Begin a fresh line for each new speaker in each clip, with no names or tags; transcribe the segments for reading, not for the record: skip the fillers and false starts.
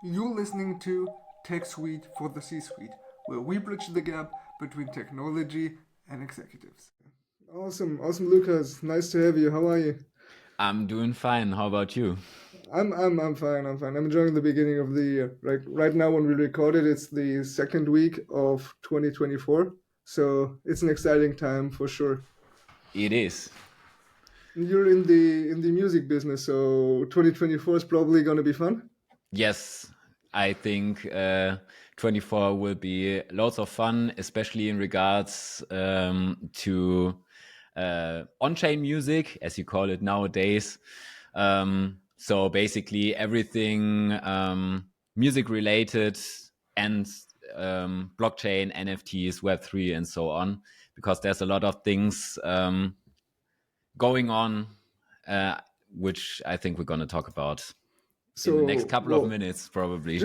You're listening to Techsuite for the C-suite, where we bridge the gap between technology and executives. Awesome, Lukas. Nice to have you. How are you?
I'm doing fine. How about you?
I'm fine. I'm enjoying the beginning of the year. Right now, when we record it, it's the second week of 2024, so it's an exciting time for sure.
It is.
You're in the music business, so 2024 is probably going to be fun.
Yes, I think 24 will be lots of fun, especially in regards to on-chain music, as you call it nowadays. So basically everything music related and blockchain, NFTs, Web3, and so on, because there's a lot of things going on, uh, which I think we're going to talk about in the next
So,
couple of
well,
minutes, probably.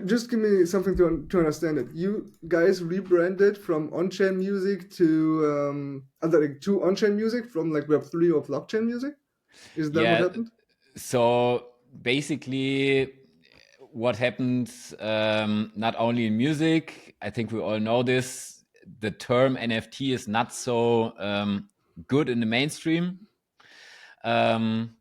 just give me something to understand it. You guys rebranded from on-chain music to on-chain music from like Web3 or blockchain music. Is that what
Yeah.
happened?
So basically, what happened, not only in music, I think we all know this, the term NFT is not so good in the mainstream. Um,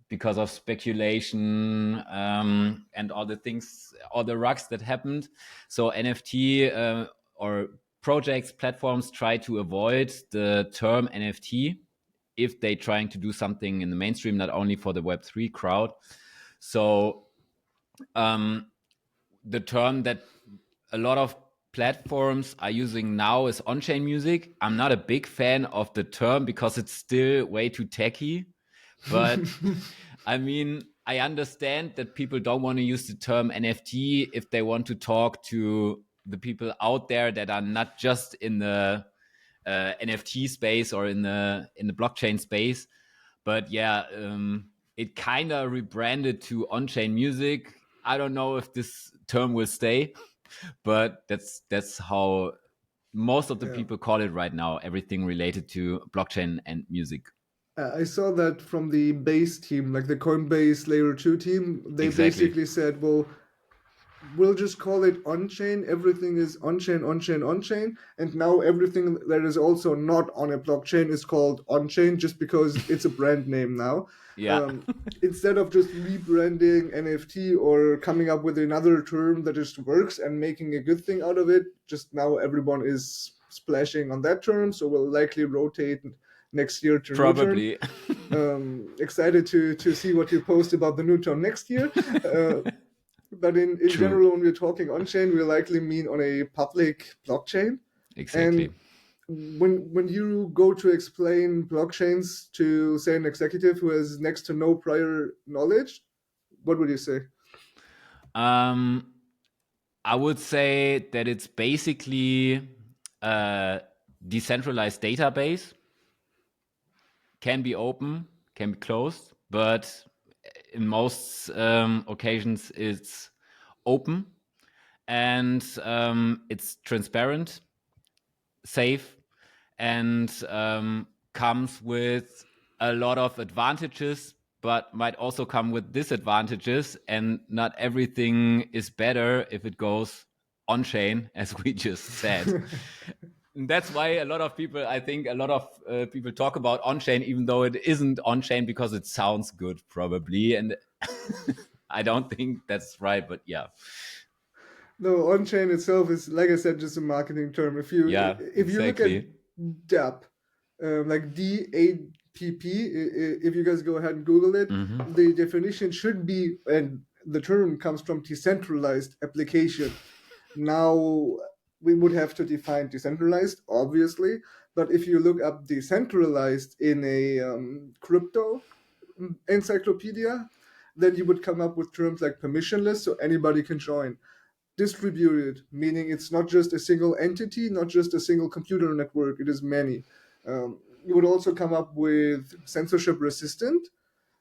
because of speculation and all the things, all the rugs that happened. So NFT or projects, platforms try to avoid the term NFT if they're trying to do something in the mainstream, not only for the Web3 crowd. So the term that a lot of platforms are using now is on-chain music. I'm not a big fan of the term because it's still way too techy. But I mean, I understand that people don't want to use the term NFT if they want to talk to the people out there that are not just in the NFT space or in the blockchain space. But yeah, it kind of rebranded to on-chain music. I don't know if this term will stay, but that's how most of the
Yeah.
people call it right now. Everything related to blockchain and music.
I saw that from the base team, like the Coinbase Layer 2 team. They
Exactly.
basically said, well, we'll just call it on-chain. Everything is on-chain, on-chain, on-chain. And now everything that is also not on a blockchain is called on-chain just because it's a brand name now.
Yeah.
Um, Instead of just rebranding NFT or coming up with another term that just works and making a good thing out of it, just now everyone is splashing on that term. So we'll likely rotate next year to new term.
Probably.
Excited to see what you post about the new term next year. Uh, but in
True.
general, when we're talking on-chain, we likely mean on a public blockchain.
Exactly.
And when you go to explain blockchains to, say, an executive who has next to no prior knowledge, what would you say?
Um, I would say that it's basically a decentralized database. Can be open, can be closed, but in most occasions it's open and it's transparent, safe, and comes with a lot of advantages, but might also come with disadvantages. And not everything is better if it goes on chain, as we just said. And that's why a lot of people, I think, a lot of people talk about on chain, even though it isn't on chain because it sounds good, probably. And I don't think that's right, but yeah,
No, on-chain itself is, like I said, just a marketing term. If you
yeah,
if you look at
exactly.
DApp, like DAPP, if you guys go ahead and Google it,
Hmm.
the definition should be, and the term comes from decentralized application. Now, we would have to define decentralized, obviously, but if you look up decentralized in a crypto encyclopedia, then you would come up with terms like permissionless, so anybody can join. Distributed, meaning it's not just a single entity, not just a single computer network, it is many. You would also come up with censorship resistant,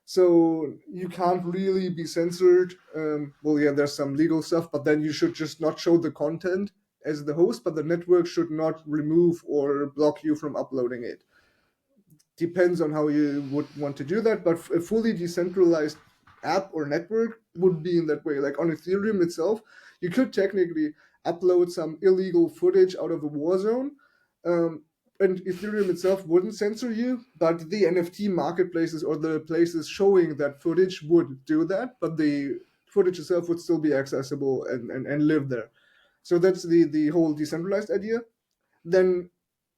so you can't really be censored. Well, yeah, there's some legal stuff, but then you should just not show the content as the host, but the network should not remove or block you from uploading it. Depends on how you would want to do that, but a fully decentralized app or network would be in that way. Like on Ethereum itself, you could technically upload some illegal footage out of a war zone. And Ethereum itself wouldn't censor you, but the NFT marketplaces or the places showing that footage would do that, but the footage itself would still be accessible and live there. So that's the whole decentralized idea. Then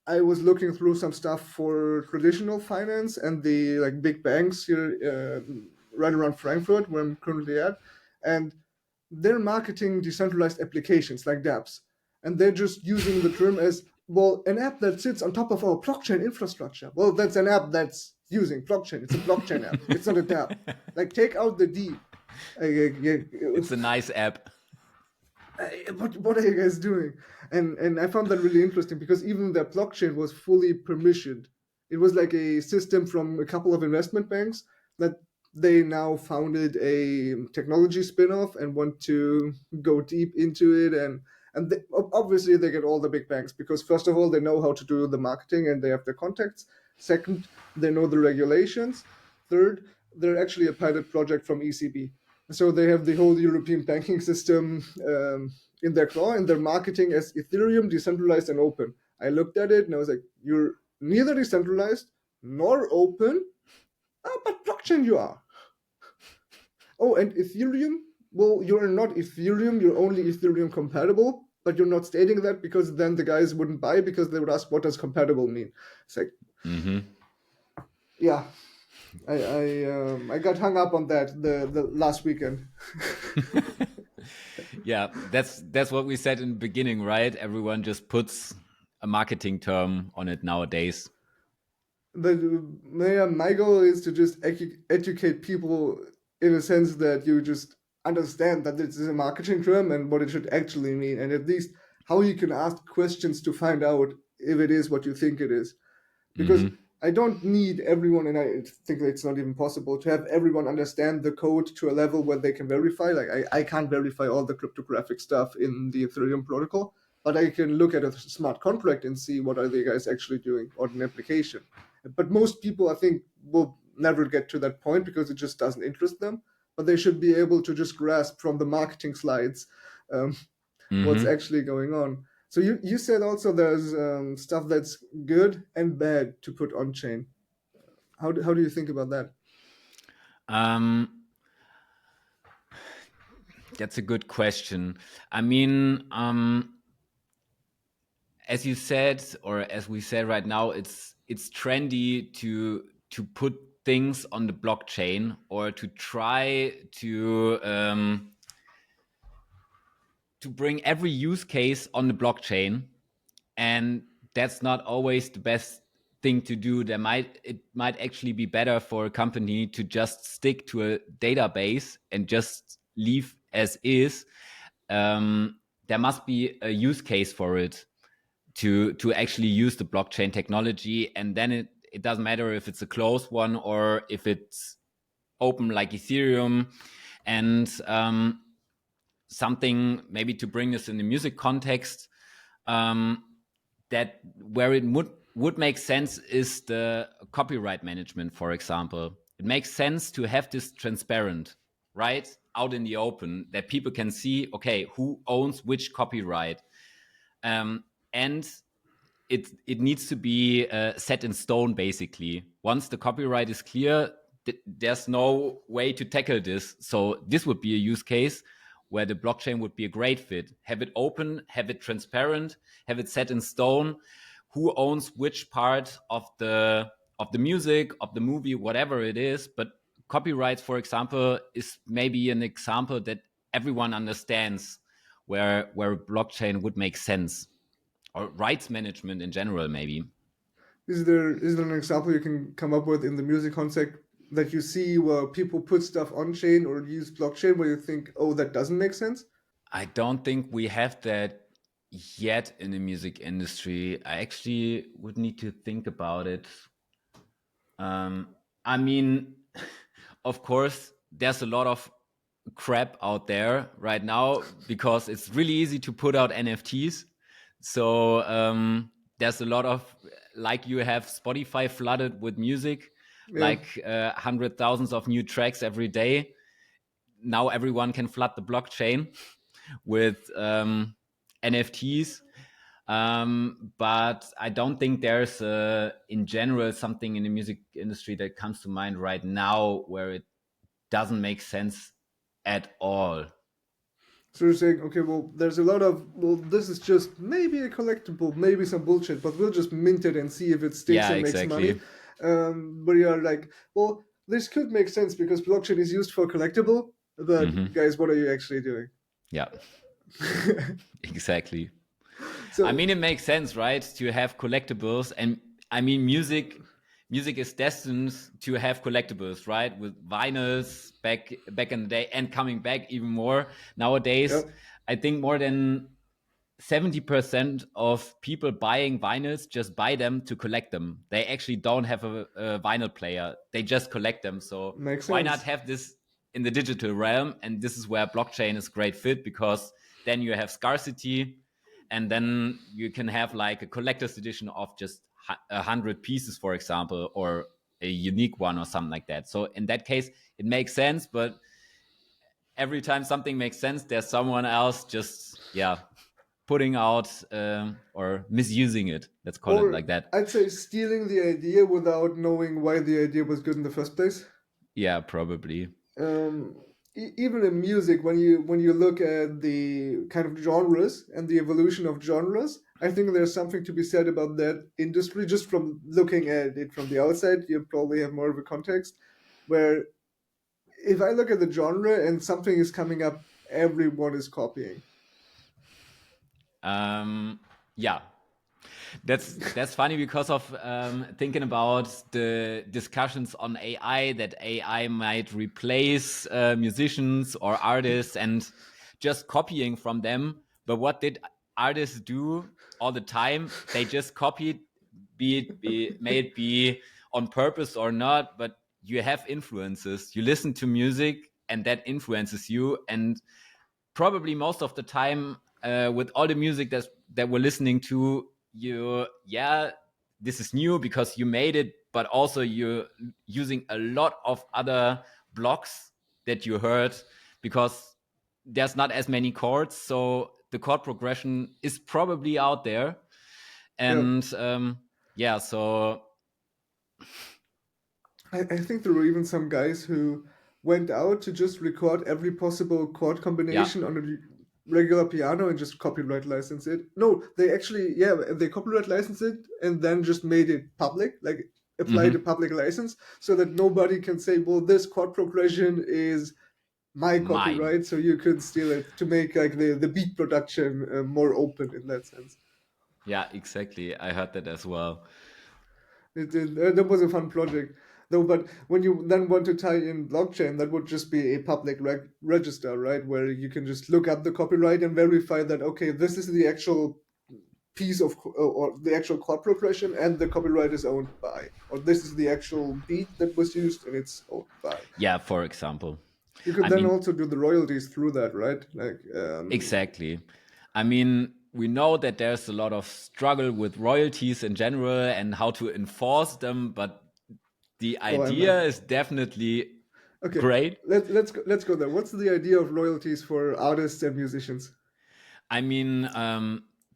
I was looking through some stuff for traditional finance and the like big banks here, right around Frankfurt, where I'm currently at, and they're marketing decentralized applications like dApps, and they're just using the term as well an app that sits on top of our blockchain infrastructure. Well, that's an app that's using blockchain. It's a blockchain app. It's not a dApp. Like take out the D.
It's a nice app.
What are you guys doing? And I found that really interesting because even their blockchain was fully permissioned. It was like a system from a couple of investment banks that they now founded a technology spin-off and want to go deep into it. And obviously they get all the big banks because first of all they know how to do the marketing and they have the contacts. Second, they know the regulations. Third, they're actually a pilot project from ECB. So they have the whole European banking system in their claw, and they're marketing as Ethereum, decentralized, and open. I looked at it and I was like, "You're neither decentralized nor open, but blockchain you are." Oh, and Ethereum? Well, you're not Ethereum. You're only Ethereum compatible, but you're not stating that because then the guys wouldn't buy because they would ask, "What does compatible mean?" It's like, yeah. I got hung up on that the last weekend.
Yeah, that's what we said in the beginning, right? Everyone just puts a marketing term on it nowadays.
My goal is to just educate people in a sense that you just understand that this is a marketing term and what it should actually mean, and at least how you can ask questions to find out if it is what you think it is. Because I don't need everyone, and I think it's not even possible to have everyone understand the code to a level where they can verify. Like I can't verify all the cryptographic stuff in the Ethereum protocol, but I can look at a smart contract and see what are the guys actually doing on an application. But most people, I think, will never get to that point because it just doesn't interest them. But they should be able to just grasp from the marketing slides what's actually going on. So you said also there's stuff that's good and bad to put on chain. How do you think about that?
That's a good question. I mean, as you said, or as we said right now, it's trendy to put things on the blockchain or to try to bring every use case on the blockchain, and that's not always the best thing to do. It might actually be better for a company to just stick to a database and just leave as is. There must be a use case for it to actually use the blockchain technology, and then it doesn't matter if it's a closed one or if it's open like Ethereum. And something maybe to bring this in the music context, that where it would make sense is the copyright management, for example. It makes sense to have this transparent, right, out in the open, that people can see, okay, who owns which copyright, and it needs to be set in stone, basically. Once the copyright is clear, there's no way to tackle this. So this would be a use case where the blockchain would be a great fit. Have it open, have it transparent, have it set in stone. Who owns which part of the music, of the movie, whatever it is. But copyrights, for example, is maybe an example that everyone understands where blockchain would make sense, or rights management in general, maybe.
Is there an example you can come up with in the music context that you see where people put stuff on chain or use blockchain where you think, oh, that doesn't make sense?
I don't think we have that yet in the music industry. I actually would need to think about it. I mean, of course, there's a lot of crap out there right now because it's really easy to put out NFTs. So there's a lot of, like, you have Spotify flooded with music,
Yeah.
like hundred thousands of new tracks every day. now everyone can flood the blockchain with NFTs. But I don't think there's in general something in the music industry that comes to mind right now where it doesn't make sense at all.
So you're saying, okay, well, there's a lot of, well, this is just maybe a collectible, maybe some bullshit, but we'll just mint it and see if it sticks
Yeah,
and makes money.
exactly.
But you're like, well, this could make sense because blockchain is used for collectible, but guys, what are you actually doing?
Yeah, exactly. I
So,
mean, it makes sense, right? To have collectibles, and I mean, music is destined to have collectibles, right? With vinyls back in the day, and coming back even more nowadays.
yep,
I think more than 70% of people buying vinyls just buy them to collect them. They actually don't have a vinyl player. They just collect them. So
makes
why not
sense.
have this in the digital realm? And this is where blockchain is a great fit, because then you have scarcity, and then you can have like a collector's edition of just 100 pieces, for example, or a unique one or something like that. So in that case, it makes sense. But every time something makes sense, there's someone else just, yeah, putting out or misusing it. Let's call it
Or
like that.
I'd say stealing the idea without knowing why the idea was good in the first place.
Yeah, probably.
um, Even in music, when you look at the kind of genres and the evolution of genres, I think there's something to be said about that industry. Just from looking at it from the outside, you probably have more of a context. Where if I look at the genre and something is coming up, everyone is copying.
Um, yeah, that's funny because of thinking about the discussions on AI, that AI might replace musicians or artists and just copying from them. But what did artists do all the time? They just copied, may it be on purpose or not. But you have influences. You listen to music, and that influences you. And probably most of the time, with all the music that we're listening to, you, yeah, this is new because you made it, but also you're using a lot of other blocks that you heard, because there's not as many chords, so the chord progression is probably out there.
Yeah,
And yeah, so
I think there were even some guys who went out to just record every possible chord
yeah.
combination on a regular piano and just copyright license it. No, they actually, yeah, they copyright license it and then just made it public, like applied a
Hmm.
public license so that nobody can say, well, this chord progression is my
Mine.
copyright, so you could steal it to make like the beat production more open in that sense.
Yeah, exactly, I heard that as well.
That was a fun project, though. But when you then want to tie in blockchain, that would just be a public register, right? Where you can just look up the copyright and verify that okay, this is the actual piece of or the actual chord progression, and the copyright is owned by, or this is the actual beat that was used and it's owned by.
Yeah, for example.
You could
I
then
mean,
also do the royalties through that, right? Like,
exactly. I mean, we know that there's a lot of struggle with royalties in general and how to enforce them, but the
oh,
idea is definitely
okay.
great.
Let's go there. What's the idea of royalties for artists and musicians?
I mean,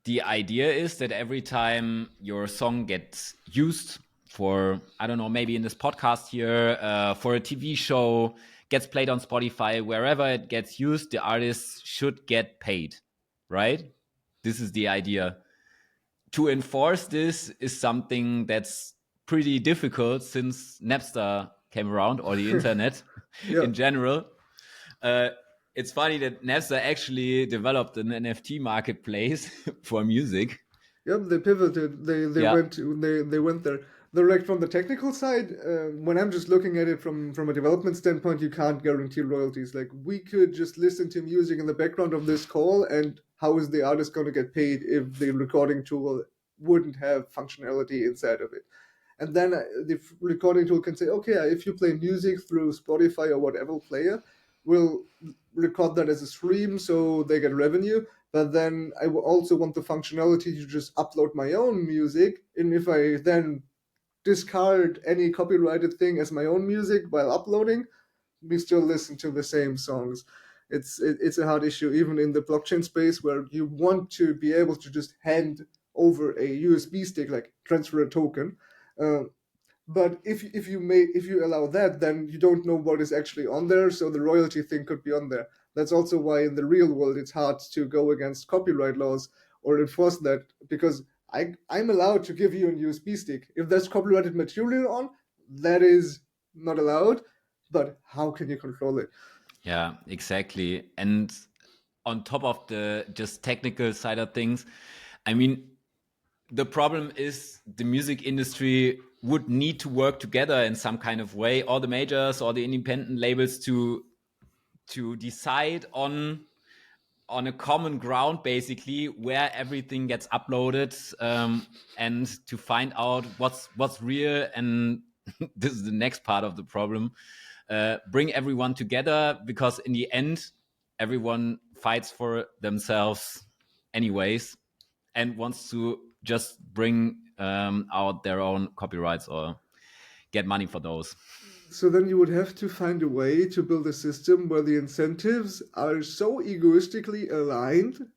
the idea is that every time your song gets used for, I don't know, maybe in this podcast here, for a TV show, gets played on Spotify, wherever it gets used, the artist should get paid, right? This is the idea. To enforce this is something that's pretty difficult since Napster came around, or the internet
Yeah.
in general. Uh, it's funny that Napster actually developed an NFT marketplace for music.
Yep, they pivoted.
Yeah.
They went there. They're like from the technical side. When I'm just looking at it from a development standpoint, you can't guarantee royalties. Like we could just listen to music in the background of this call, and how is the artist going to get paid if the recording tool wouldn't have functionality inside of it? And then the recording tool can say, okay, if you play music through Spotify or whatever player, we'll record that as a stream so they get revenue. But then I also want the functionality to just upload my own music. And if I then discard any copyrighted thing as my own music while uploading, we still listen to the same songs. It's a hard issue even in the blockchain space where you want to be able to just hand over a USB stick, like transfer a token. Uh, but if you allow that, then you don't know what is actually on there, so the royalty thing could be on there. That's also why in the real world it's hard to go against copyright laws or enforce that, because I'm allowed to give you a USB stick. If there's copyrighted material on, that is not allowed. But how can you control it?
Yeah, exactly. And on top of the just technical side of things, I mean, the problem is the music industry would need to work together in some kind of way, all the majors or the independent labels to decide on a common ground, basically, where everything gets uploaded, and to find out what's real. And this is the next part of the problem. Bring everyone together, because in the end, everyone fights for themselves anyways and wants to just bring out their own copyrights or get money for those.
So then you would have to find a way to build a system where the incentives are so egoistically aligned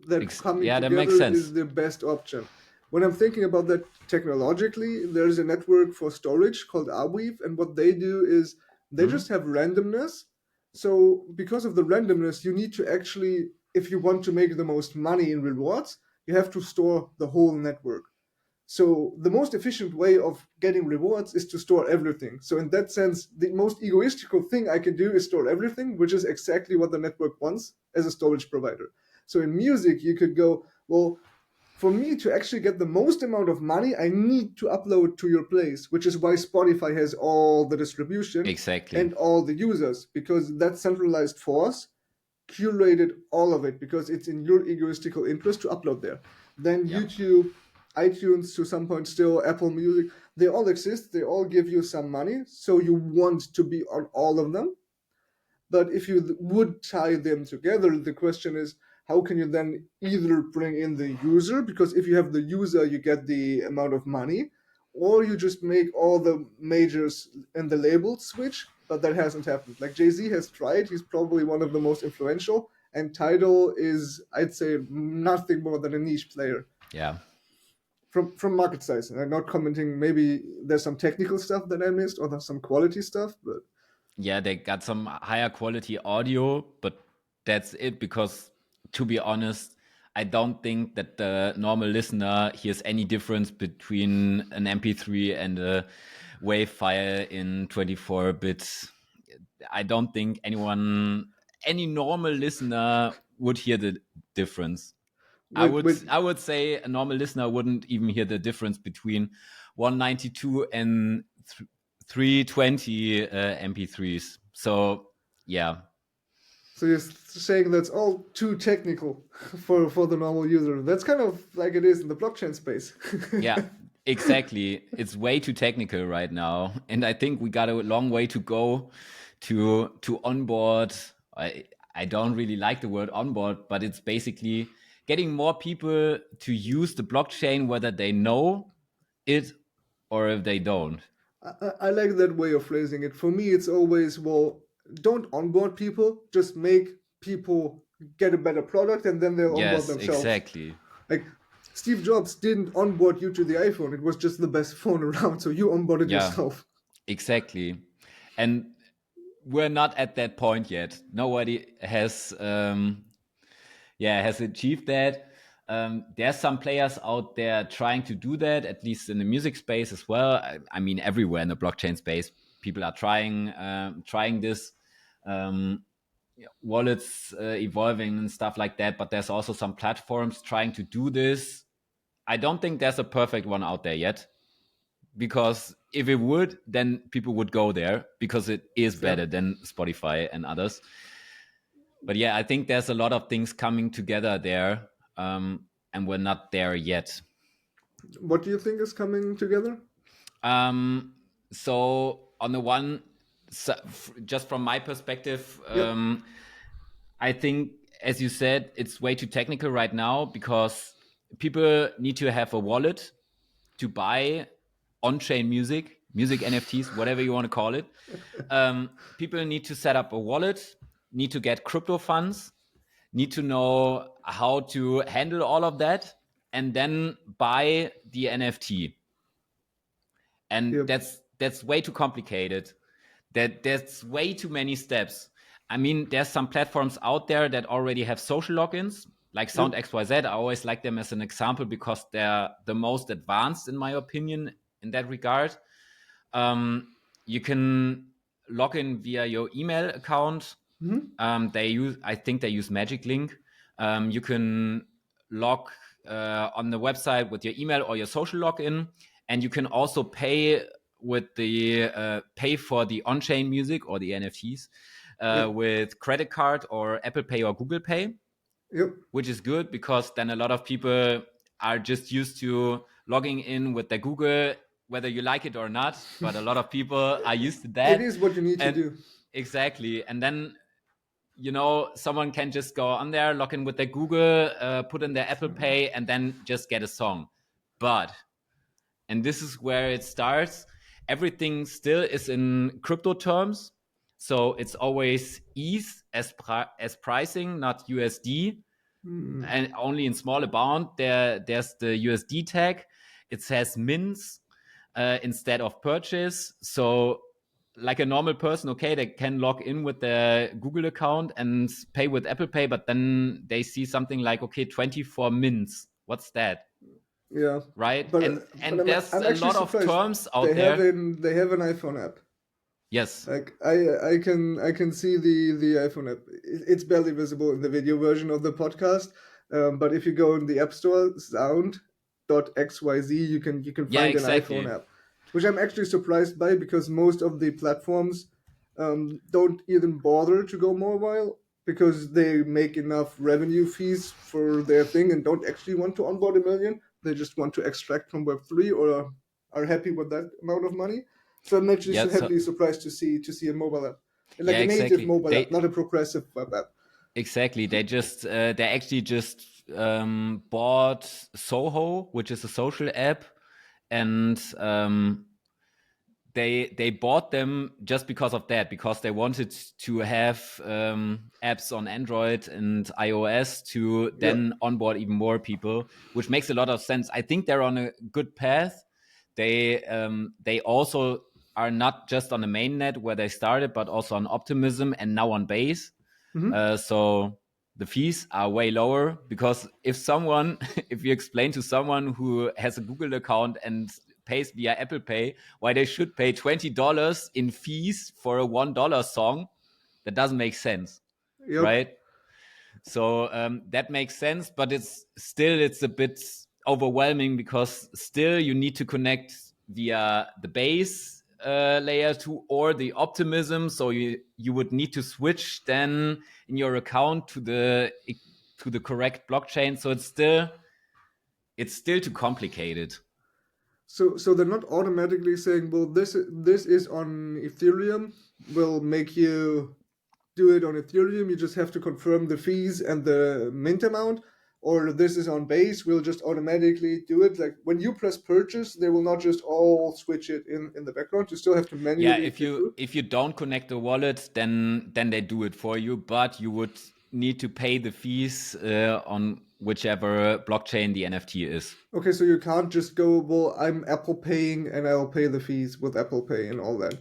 that coming
Yeah, that makes
together is
sense.
the best option. When I'm thinking about that technologically, there's a network for storage called Arweave, and what they do is they
Hmm?
just have randomness. So because of the randomness, you need to actually, if you want to make the most money in rewards, you have to store the whole network. So the most efficient way of getting rewards is to store everything. So in that sense, the most egoistical thing I can do is store everything, which is exactly what the network wants as a storage provider. So in music, you could go, well, for me to actually get the most amount of money, I need to upload to your place, which is why Spotify has all the distribution
Exactly.
and all the users, because that centralized force curated all of it because it's in your egoistical interest to upload there. Then
Yeah.
YouTube, iTunes, to some point still, Apple Music, they all exist. They all give you some money. So you want to be on all of them. But if you would tie them together, the question is, how can you then either bring in the user? Because if you have the user, you get the amount of money, or you just make all the majors and the labels switch. But that hasn't happened. Like Jay-Z has tried. He's probably one of the most influential. And Tidal is, I'd say, nothing more than a niche player
Yeah.
from market size. And I'm not commenting. Maybe there's some technical stuff that I missed, or there's some quality stuff. But
Yeah, they got some higher quality audio, but that's it. Because to be honest, I don't think that the normal listener hears any difference between an MP3 and a WAV file in 24 bits. I don't think any normal listener would hear the difference.
with
I would say a normal listener wouldn't even hear the difference between 192 and 320 MP3s. So yeah,
So you're saying that's all too technical for the normal user. That's kind of like it is in the blockchain space.
yeah, exactly. It's way too technical right now, and I think we got a long way to go to onboard. I don't really like the word onboard, but it's basically getting more people to use the blockchain, whether they know it or if they don't.
I like that way of phrasing it. For me, it's always, well, don't onboard people, just make people get a better product and then they'll onboard
Yes,
themselves.
exactly.
Like Steve Jobs didn't onboard you to the iPhone, it was just the best phone around, so you onboarded
Yeah,
yourself.
exactly. And we're not at that point yet. Nobody has, has achieved that. There's some players out there trying to do that, at least in the music space as well. I mean, everywhere in the blockchain space, people are trying this. Um, Wallets evolving and stuff like that. But there's also some platforms trying to do this. I don't think there's a perfect one out there yet, because if it would, then people would go there because it is
Yeah.
better than Spotify and others. But yeah, I think there's a lot of things coming together there, and we're not there yet.
What do you think is coming together?
So on the one, just from my perspective,
Yep.
I think, as you said, it's way too technical right now, because people need to have a wallet to buy on-chain music, music NFTs, whatever you want to call it. People need to set up a wallet, need to get crypto funds, need to know how to handle all of that, and then buy the NFT. And
Yep.
that's way too complicated. There's way too many steps. I mean, there's some platforms out there that already have social logins, like Sound
Yep.
XYZ. I always like them as an example because they're the most advanced, in my opinion, in that regard. You can log in via your email account. I think they use Magic Link. You can log on the website with your email or your social login, and you can also pay with the pay for the on-chain music or the NFTs
Yep.
with credit card or Apple Pay or Google Pay,
Yep.
which is good because then a lot of people are just used to logging in with their Google, whether you like it or not. But a lot of people are used to
It
that,
is what you need to
and
do.
exactly, and then someone can just go on there, log in with their Google, put in their Apple Pay, and then just get a song. But, and this is where it starts, everything still is in crypto terms. So it's always ETH as pricing, not USD. And only in small amount, there's the USD tag. It says mints instead of purchase. So like a normal person, okay, they can log in with their Google account and pay with Apple Pay, but then they see something like, okay, 24 mints. What's that?
Yeah.
Right?
But
And there's
I'm
a
actually
lot of
surprised.
terms out there.
They have an iPhone app.
Yes.
Like I can see the iPhone app. It's barely visible in the video version of the podcast. But if you go in the App Store, sound.xyz, you can
Yeah,
find an iPhone
exactly.
app, which I'm actually surprised by because most of the platforms don't even bother to go mobile because they make enough revenue fees for their thing and don't actually want to onboard a million. They just want to extract from Web3 or are happy with that amount of money. So I'm actually
Yeah,
so
so
happily surprised to see a mobile app, like
yeah,
a native
exactly.
mobile app, not a progressive web app.
Exactly. They actually just bought Soho, which is a social app, and they bought them just because of that, because they wanted to have apps on Android and iOS to
Yep.
then onboard even more people, which makes a lot of sense. I think they're on a good path. They also are not just on the mainnet where they started, but also on Optimism and now on Base.
Hmm.
So the fees are way lower because if you explain to someone who has a Google account and pays via Apple Pay why they should pay $20 in fees for a $1 song, that doesn't make sense,
Yep.
right? So that makes sense, but it's a bit overwhelming because still you need to connect via the base layer to or the optimism. So you would need to switch then in your account to the correct blockchain. So it's still too complicated.
So they're not automatically saying, well, this is on Ethereum. Will make you do it on Ethereum. You just have to confirm the fees and the mint amount. Or this is on base. We'll just automatically do it. Like when you press purchase, they will not just all switch it in the background. You still have to
Yeah,
manually
if
click
you
through.
if you don't connect the wallet, then they do it for you, but you would need to pay the fees on whichever blockchain the NFT is.
Okay, so you can't just go, well, I'm Apple paying and I'll pay the fees with Apple Pay and all that.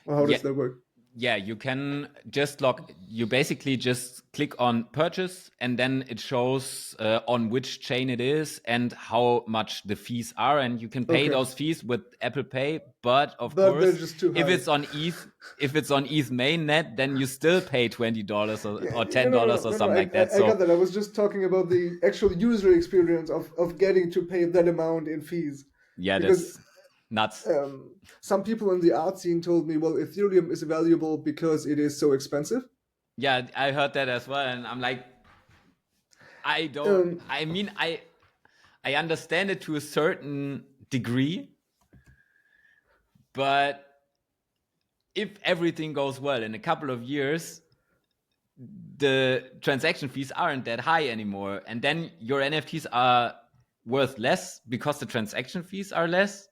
Or how
Yeah,
does that work?
yeah, you can just you basically just click on purchase and then it shows on which chain it is and how much the fees are, and you can pay
Okay.
those fees with Apple Pay. But of
But they're
course,
just too
if
high.
it's on ETH mainnet, then you still pay $20
Yeah,
or
no, no, no,
$10
no,
or
no, no.
something like that.
I got
So
that. I was just talking about the actual user experience of getting to pay that amount in fees.
yeah,
Because
that's nuts.
some people in the art scene told me, well, Ethereum is valuable because it is so expensive.
Yeah, I heard that as well, and I'm like, I don't.
Um,
I mean, I understand it to a certain degree, but if everything goes well in a couple of years, the transaction fees aren't that high anymore, and then your NFTs are worth less because the transaction fees are less.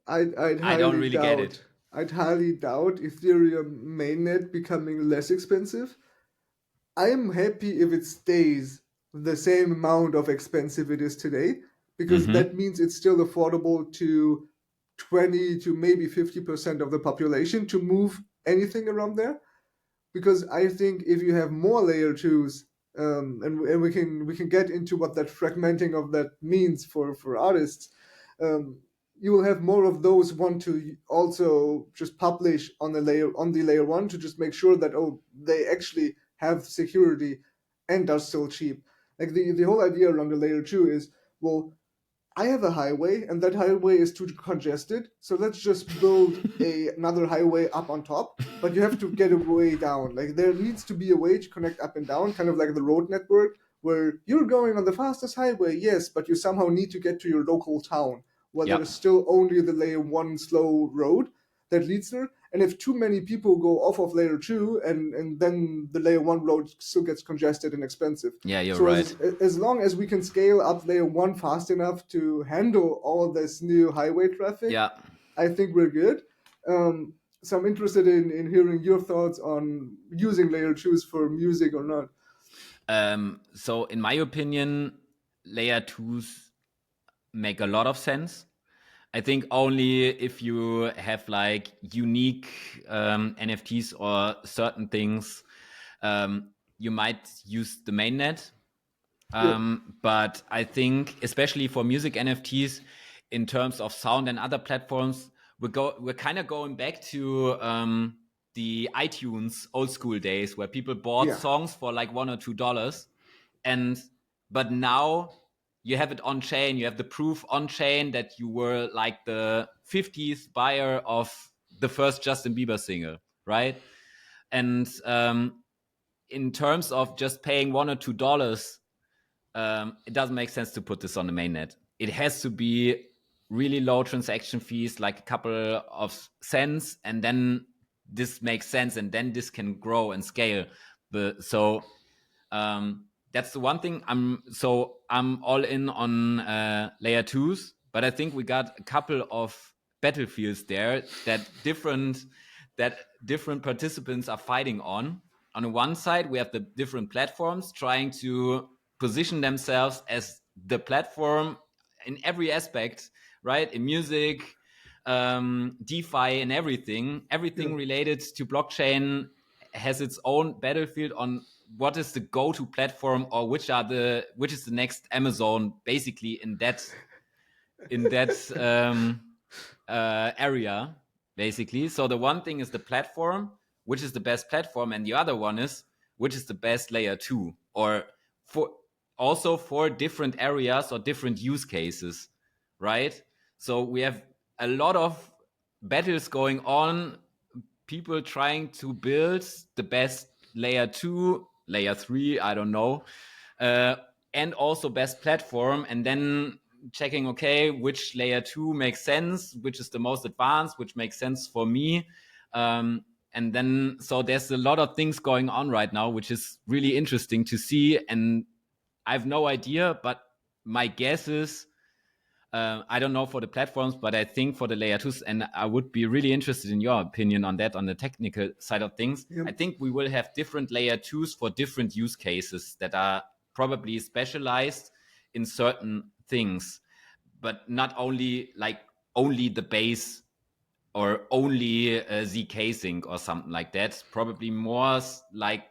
I'd
I don't
highly
really get
doubt.
it.
I'd highly doubt Ethereum mainnet becoming less expensive. I'm happy if it stays the same amount of expensive it is today, because that
Mm-hmm.
means it's still affordable to 20 to maybe 50% of the population to move anything around there. Because I think if you have more layer twos, and we can get into what that fragmenting of that means for artists, you will have more of those want to also just publish on the layer one to just make sure that, oh, they actually have security and are still cheap. Like the whole idea around the layer two is, well, I have a highway, and that highway is too congested. So let's just build another highway up on top. But you have to get a way down. Like there needs to be a way to connect up and down, kind of like the road network, where you're going on the fastest highway, yes, but you somehow need to get to your local town, where there's
Yep.
still only the layer one slow road that leads there. And if too many people go off of layer two, and then the layer one road still gets congested and expensive.
Yeah, you're
So
right.
as long as we can scale up layer one fast enough to handle all this new highway traffic,
Yeah.
I think we're good. So I'm interested in hearing your thoughts on using layer twos for music or not.
So in my opinion, layer twos make a lot of sense. I think only if you have like unique NFTs or certain things, you might use the mainnet.
Yeah,
But I think, especially for music NFTs, in terms of sound and other platforms, we're kind of going back to the iTunes old school days where people bought
yeah,
songs for like $1 or $2, and but now you have it on chain. You have the proof on chain that you were like the 50th buyer of the first Justin Bieber single, right? And in terms of just paying $1 or $2, it doesn't make sense to put this on the mainnet. It has to be really low transaction fees, like a couple of cents, and then this makes sense, and then this can grow and scale. So that's the one thing. I'm all in on layer twos, but I think we got a couple of battlefields there that different participants are fighting on. On the one side, we have the different platforms trying to position themselves as the platform in every aspect, right? In music, DeFi, and
yeah.
everything related to blockchain has its own battlefield on what is the go-to platform, or which is the next Amazon, basically in that area, basically. So the one thing is the platform, which is the best platform, and the other one is which is the best layer two, or for also for different areas or different use cases, right? So we have a lot of battles going on, people trying to build the best layer two, layer three, I don't know, uh, and also best platform, and then checking, okay, which layer two makes sense, which is the most advanced, which makes sense for me. And then, so there's a lot of things going on right now, which is really interesting to see. And I have no idea, but my guess is I don't know for the platforms, but I think for the layer twos, and I would be really interested in your opinion on that, on the technical side of things. I
Yep.
think we will have different layer twos for different use cases that are probably specialized in certain things, but not only like only the base or only ZK sync or something like that. Probably more like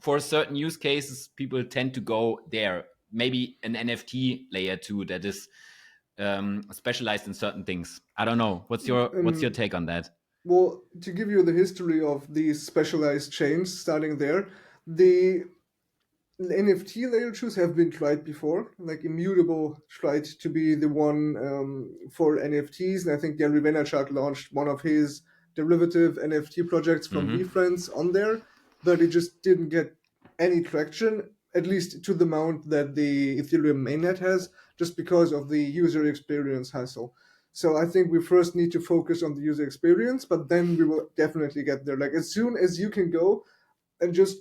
for certain use cases, people tend to go there. Maybe an NFT layer two that is specialized in certain things. I don't know. What's your
Um,
take on that?
well, to give you the history of these specialized chains, starting there, the NFT layer twos have been tried before. Like Immutable tried to be the one for NFTs, and I think Gary Vaynerchuk launched one of his derivative NFT projects from
Mm-hmm.
VFriends on there, but it just didn't get any traction, at least to the amount that the Ethereum mainnet has, just because of the user experience hassle. So I think we first need to focus on the user experience, but then we will definitely get there. Like as soon as you can go and just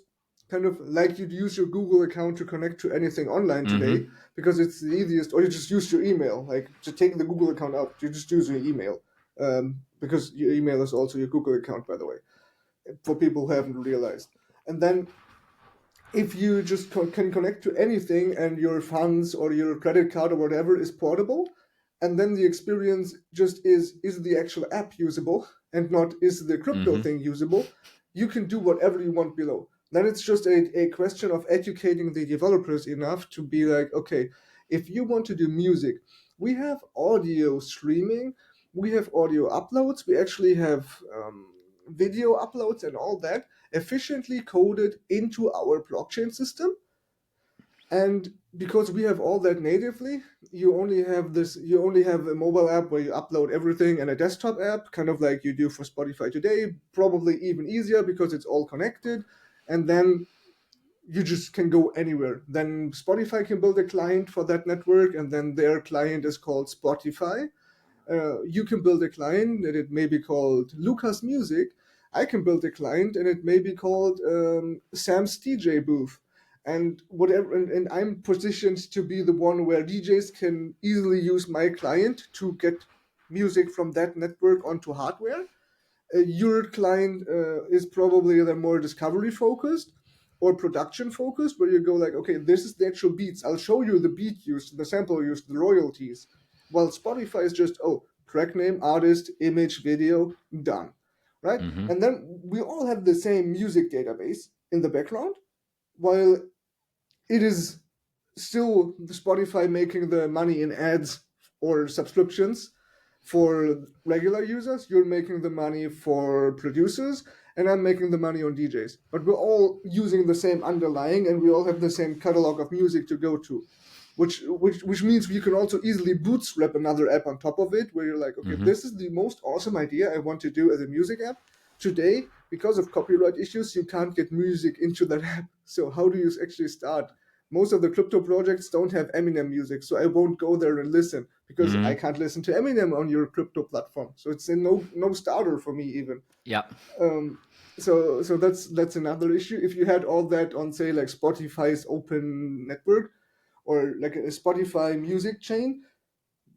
kind of like you'd use your Google account to connect to anything online today,
Mm-hmm.
because it's the easiest, or you just use your email. Like to take the Google account out, you just use your email. because your email is also your Google account, by the way, for people who haven't realized. And then if you just can connect to anything and your funds or your credit card or whatever is portable, and then the experience just is the actual app usable and not is the crypto thing usable, you can do whatever you want below. Then it's just a question of educating the developers enough to be like, okay, if you want to do music, we have audio streaming, we have audio uploads, we actually have video uploads and all that efficiently coded into our blockchain system. And because we have all that natively, you only have a mobile app where you upload everything and a desktop app, kind of like you do for Spotify today, probably even easier because it's all connected. And then you just can go anywhere. Then Spotify can build a client for that network, and then their client is called Spotify. You can build a client and it may be called Lukas Music. I can build a client and it may be called Sam's DJ Booth. And whatever, and I'm positioned to be the one where DJs can easily use my client to get music from that network onto hardware. Your client is probably the more discovery focused or production focused, where you go like, okay, this is the actual beats. I'll show you the beat used, the sample used, the royalties. While Spotify is just, oh, track name, artist, image, video, done, right? And then we all have the same music database in the background, while it is still Spotify making the money in ads or subscriptions for regular users. You're making the money for producers, and I'm making the money on DJs. But we're all using the same underlying, and we all have the same catalog of music to go to. Which means you can also easily bootstrap another app on top of it, where you're like, okay, this is the most awesome idea I want to do as a music app. Today, because of copyright issues, you can't get music into that app. So how do you actually start? Most of the crypto projects don't have Eminem music, so I won't go there and listen because I can't listen to Eminem on your crypto platform. So it's a no starter for me even.
Yeah.
So that's another issue. If you had all that on, say, like Spotify's open network or like a Spotify music chain,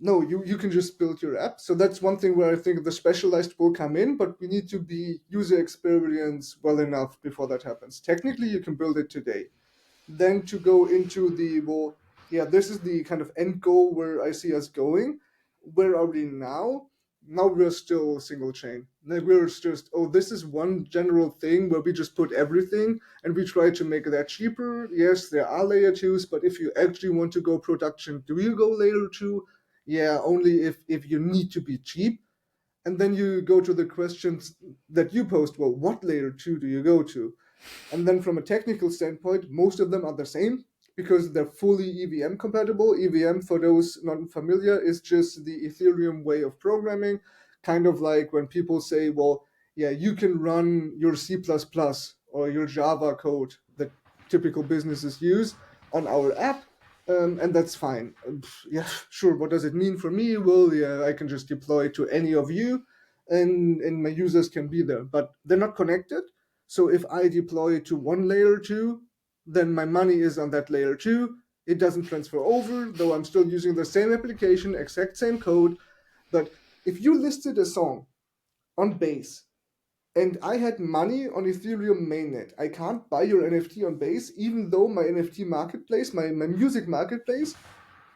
no, you can just build your app. So that's one thing where I think the specialized will come in, but we need to be user experience well enough before that happens. Technically, you can build it today. Then to go into the, well, yeah, this is the kind of end goal where I see us going. Where are we now? Now we're still single chain. Like we're just, oh, this is one general thing where we just put everything and we try to make that cheaper. Yes, there are layer twos, but if you actually want to go production, do you go layer two? Yeah, only if you need to be cheap. And then you go to the questions that you post. Well, what layer two do you go to? And then from a technical standpoint, most of them are the same because they're fully EVM compatible. EVM, for those not familiar, is just the Ethereum way of programming. Kind of like when people say, well, yeah, you can run your C++ or your Java code that typical businesses use on our app. And that's fine. Yeah, sure. What does it mean for me? Well, yeah, I can just deploy to any of you and my users can be there, but they're not connected. So if I deploy to one layer two, then my money is on that layer two. It doesn't transfer over, though I'm still using the same application, exact same code. But if you listed a song on Base and I had money on Ethereum mainnet, I can't buy your NFT on Base, even though my NFT marketplace, my music marketplace,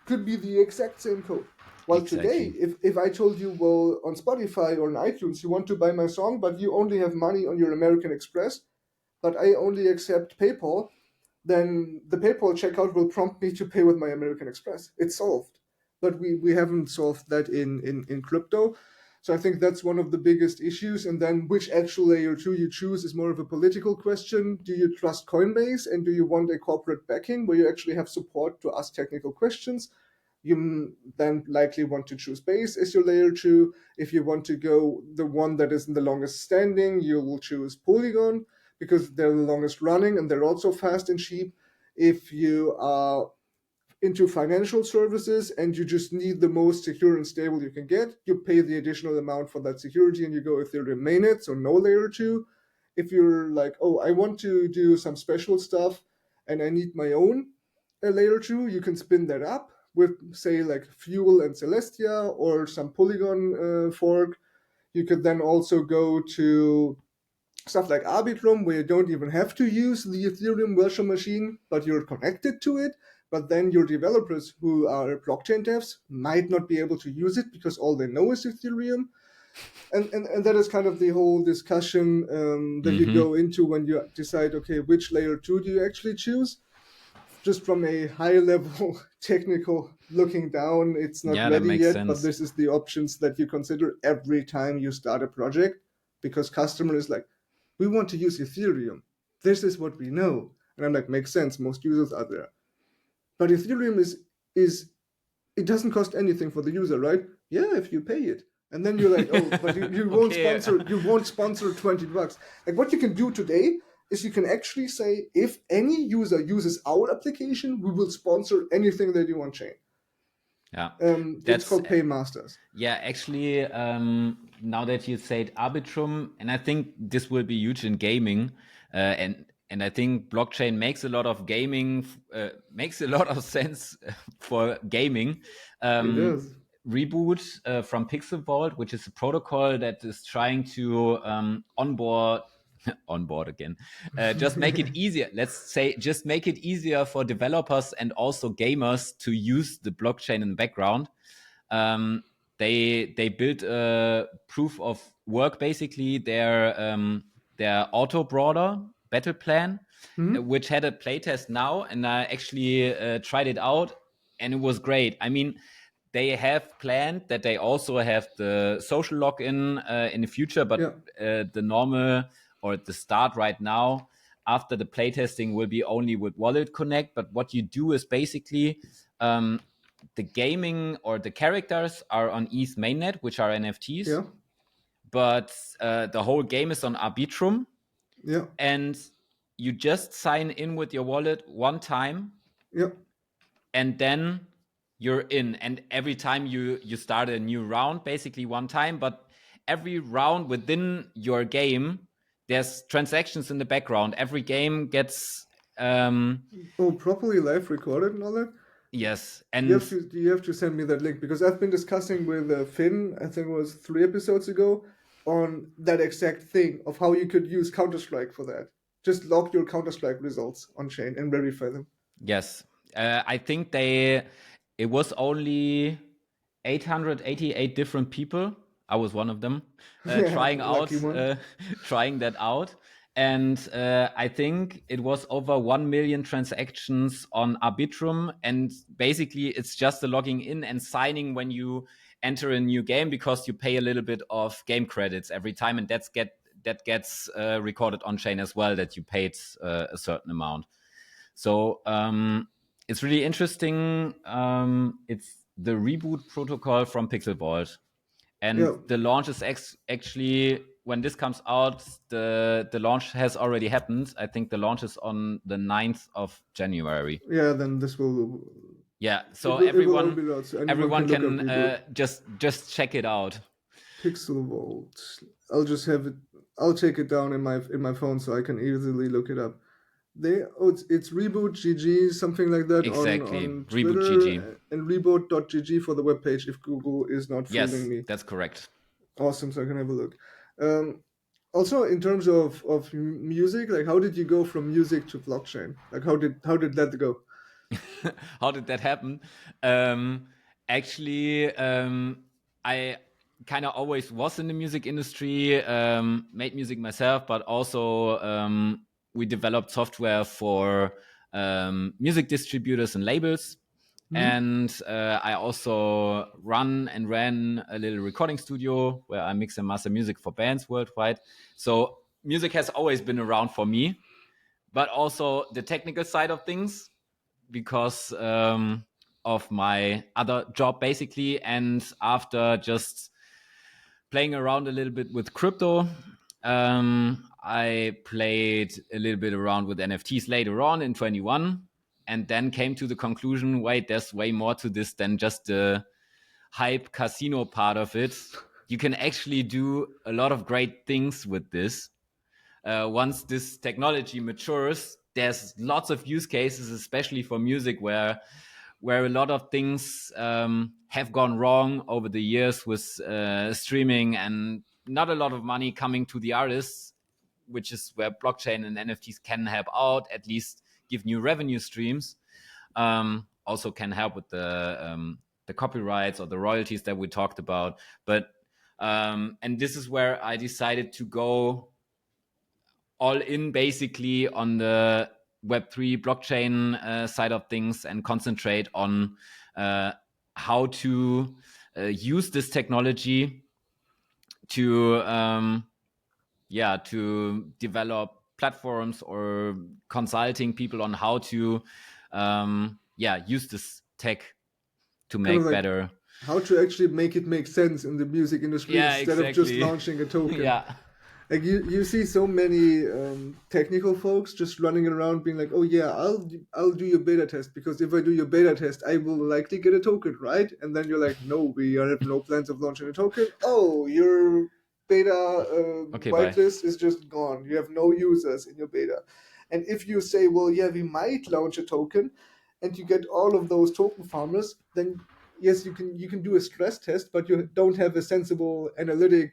could be the exact same code. Well, today,
Exactly.
if I told you, well, on Spotify or on iTunes, you want to buy my song, but you only have money on your American Express, but I only accept PayPal, then the PayPal checkout will prompt me to pay with my American Express. It's solved. But we haven't solved that in crypto. So I think that's one of the biggest issues. And then which actual layer two you choose is more of a political question. Do you trust Coinbase and do you want a corporate backing where you actually have support to ask technical questions? You then likely want to choose Base as your layer two. If you want to go the one that is in the longest standing, you will choose Polygon because they're the longest running and they're also fast and cheap. If you are into financial services and you just need the most secure and stable you can get, you pay the additional amount for that security and you go Ethereum mainnet, so no layer two. If you're like, oh, I want to do some special stuff and I need my own layer two, you can spin that up with, say, like Fuel and Celestia or some Polygon fork. You could then also go to stuff like Arbitrum, where you don't even have to use the Ethereum virtual machine, but you're connected to it. But then your developers who are blockchain devs might not be able to use it because all they know is Ethereum. And that is kind of the whole discussion that you
Mm-hmm.
go into when you decide, okay, which layer two do you actually choose? Just from a high level technical looking down, it's not
Yeah, that
ready
makes
yet, but
sense.
this is the options that you consider every time you start a project, because customer is like, we want to use Ethereum. This is what we know. And I'm like, makes sense. Most users are there. But Ethereum is it doesn't cost anything for the user, right? Yeah, if you pay it. And then you're like, oh, but you won't
Okay.
sponsor $20. Like what you can do today is you can actually say, if any user uses our application, we will sponsor anything they do on chain.
Yeah,
It's
that's
called Paymasters.
yeah. Actually, now that you said Arbitrum, and I think this will be huge in gaming, and I think blockchain makes a lot of gaming, makes a lot of sense for gaming.
It
Um,
is.
Reboot from Pixel Vault, which is a protocol that is trying to onboard onboard again. Just make it easier. Let's say just make it easier for developers and also gamers to use the blockchain in the background. Um, they built a proof of work, basically their auto brawler battle plan,
Hmm.
which had a playtest now, and I actually tried it out, and it was great. I mean, they have planned that they also have the social login in the future, but
Yeah.
the normal or the start right now after the playtesting will be only with Wallet Connect. But what you do is basically the gaming or the characters are on ETH mainnet, which are NFTs,
Yeah.
but the whole game is on Arbitrum,
Yeah.
and you just sign in with your wallet one time,
Yeah.
and then you're in. And every time you start a new round, basically one time, but every round within your game, there's transactions in the background. Every game gets
Oh, properly live recorded and all that.
yes, and
You have to send me that link, because I've been discussing with Finn, I think it was 3 episodes ago, on that exact thing of how you could use Counter Strike for that. Just log your Counter Strike results on chain and verify them.
yes, I think they it was only 888 different people. I was one of them
Yeah,
trying
lucky
out
one.
trying that out, and I think it was over 1 million transactions on Arbitrum, and basically it's just the logging in and signing when you enter a new game, because you pay a little bit of game credits every time, and that gets recorded on chain as well, that you paid a certain amount. So it's really interesting. It's the reboot protocol from Pixel Vault, and
Yeah,
the launch is actually when this comes out. The launch has already happened. I think the launch is on the 9th of January.
yeah. Then this will
Yeah,
it
so
will it will all be out, so anyone
everyone
can look up
can
reboot.
just check it out.
Pixel Vault. I'll just have it. I'll take it down in my phone so I can easily look it up. It's reboot GG, something like that,
Exactly,
on
reboot GG.
Twitter, and reboot.gg for the webpage, if Google is not fooling
Yes,
me.
that's correct.
Awesome, so I can have a look. Um, Also, in terms of music, like how did you go from music to blockchain? Like how did that go?
How did that happen? Um, actually, I kind of always was in the music industry, made music myself, but also we developed software for music distributors and labels.
Hmm?
And I also run and ran a little recording studio where I mix and master music for bands worldwide. So music has always been around for me, but also the technical side of things, because of my other job, basically. And after just playing around a little bit with crypto, I played a little bit around with NFTs later on in 21, and then came to the conclusion, wait, there's way more to this than just the hype casino part of it. You can actually do a lot of great things with this. Once this technology matures, there's lots of use cases, especially for music, where a lot of things have gone wrong over the years with streaming, and not a lot of money coming to the artists, which is where blockchain and NFTs can help out, at least give new revenue streams. Also can help with the copyrights or the royalties that we talked about. But and this is where I decided to go all in basically on the Web3 blockchain side of things and concentrate on how to use this technology to to develop platforms or consulting people on how to use this tech to
Kind of
make
like
better.
how to actually make it make sense in the music industry
Yeah,
instead of just
exactly.
launching a token.
Yeah.
Like you see so many technical folks just running around being like, oh yeah, I'll do your beta test, because if I do your beta test I will likely get a token, right? And then you're like, no, we have no plans of launching a token. Oh, your beta
Okay, bye.
whitelist is just gone, you have no users in your beta. And if you say, well, yeah, we might launch a token, and you get all of those token farmers, then yes, you can do a stress test, but you don't have a sensible analytic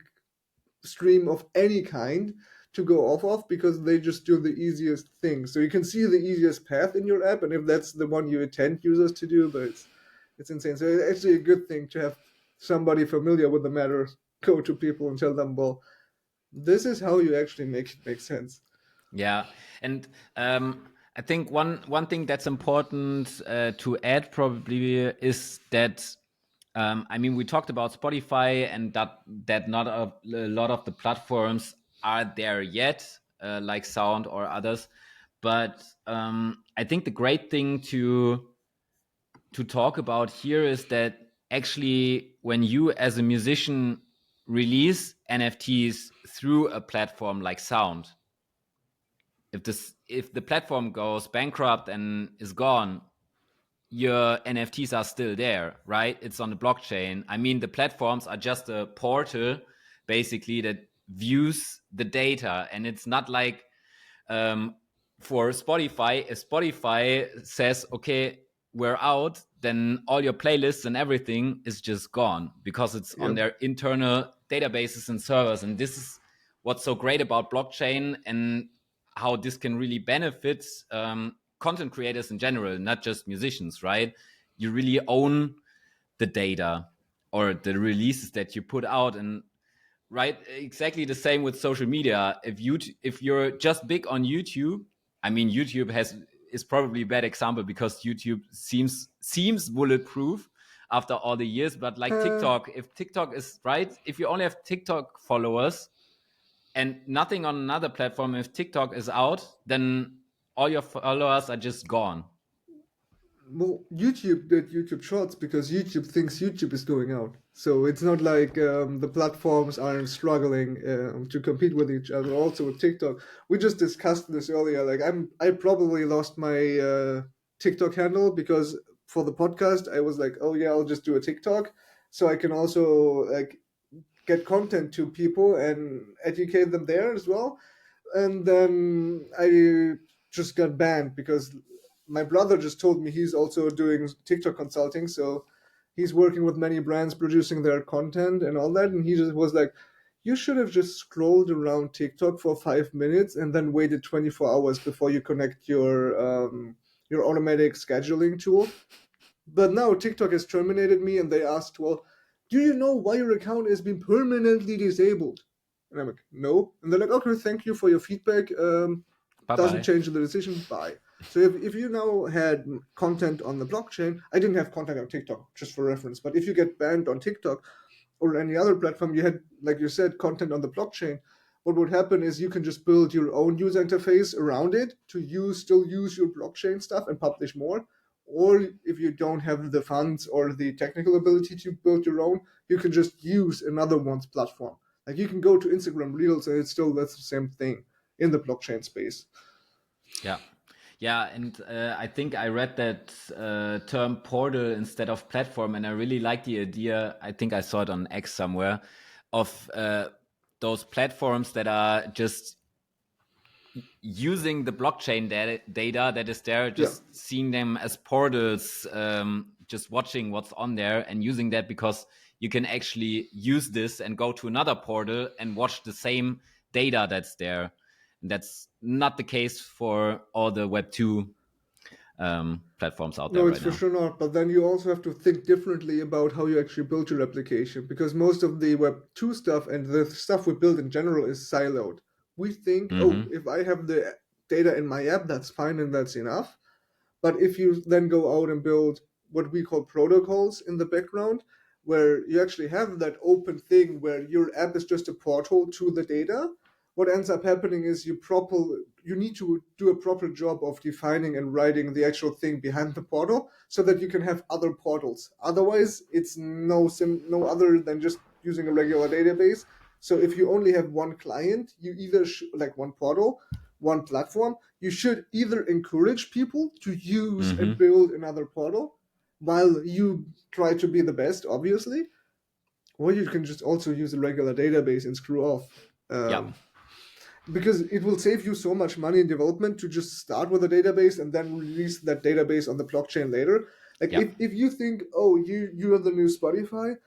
stream of any kind to go off of, because they just do the easiest thing. So you can see the easiest path in your app, and if that's the one you intend users to do, but it's insane. So it's actually a good thing to have somebody familiar with the matter go to people and tell them, well, this is how you actually make it make sense.
Yeah, and I think one thing that's important to add probably is that I mean, we talked about Spotify and that not a lot of the platforms are there yet, like Sound or others. But I think the great thing to talk about here is that actually, when you as a musician release NFTs through a platform like Sound, if the platform goes bankrupt and is gone, your NFTs are still there, right? It's on the blockchain. I mean, the platforms are just a portal basically that views the data, and it's not like for Spotify, if Spotify says, okay, we're out, then all your playlists and everything is just gone because it's on
Yep.
their internal databases and servers. And this is what's so great about blockchain and how this can really benefit content creators in general, not just musicians, right? You really own the data or the releases that you put out. And right, exactly the same with social media. If you're just big on YouTube, I mean, YouTube is probably a bad example because YouTube seems bulletproof after all the years. But like
Uh,
TikTok, if TikTok is right, if you only have TikTok followers and nothing on another platform, if TikTok is out, then all your followers are just gone.
well, YouTube did YouTube Shorts because YouTube thinks YouTube is going out. So it's not like the platforms aren't struggling to compete with each other. Also with TikTok, we just discussed this earlier. Like I probably lost my TikTok handle because for the podcast I was like, oh yeah, I'll just do a TikTok, so I can also like get content to people and educate them there as well. And then I just got banned because my brother just told me he's also doing TikTok consulting. So he's working with many brands producing their content and all that. And he just was like, you should have just scrolled around TikTok for 5 minutes and then waited 24 hours before you connect your automatic scheduling tool. But now TikTok has terminated me, and they asked, well, do you know why your account has been permanently disabled? And I'm like, no. And they're like, okay, thank you for your feedback.
Bye
Doesn't
bye.
change the decision. Bye. So if you now had content on the blockchain, I didn't have content on TikTok, just for reference. But if you get banned on TikTok or any other platform, you had, like you said, content on the blockchain. What would happen is you can just build your own user interface around it to still use your blockchain stuff and publish more. Or if you don't have the funds or the technical ability to build your own, you can just use another one's platform. Like you can go to Instagram Reels and it's still that's the same thing in the blockchain space.
Yeah. Yeah, and I think I read that term portal instead of platform, and I really like the idea. I think I saw it on X somewhere of those platforms that are just using the blockchain data that is there,
Yeah.
just seeing them as portals, just watching what's on there and using that because you can actually use this and go to another portal and watch the same data that's there. And that's not the case for all the Web 2 platforms out there
No, it's
right
for
now.
sure not. But then you also have to think differently about how you actually build your application, because most of the Web 2 stuff and the stuff we build in general is siloed. We think, oh, if I have the data in my app, that's fine and that's enough. But if you then go out and build what we call protocols in the background, where you actually have that open thing where your app is just a portal to the data, what ends up happening is you need to do a proper job of defining and writing the actual thing behind the portal so that you can have other portals. Otherwise, it's no other than just using a regular database. So if you only have one client, you either like one portal, one platform, you should either encourage people to use and build another portal while you try to be the best, obviously, or you can just also use a regular database and screw off. Because it will save you so much money in development to just start with a database and then release that database on the blockchain later. Like if you think, oh, you are the new Spotify,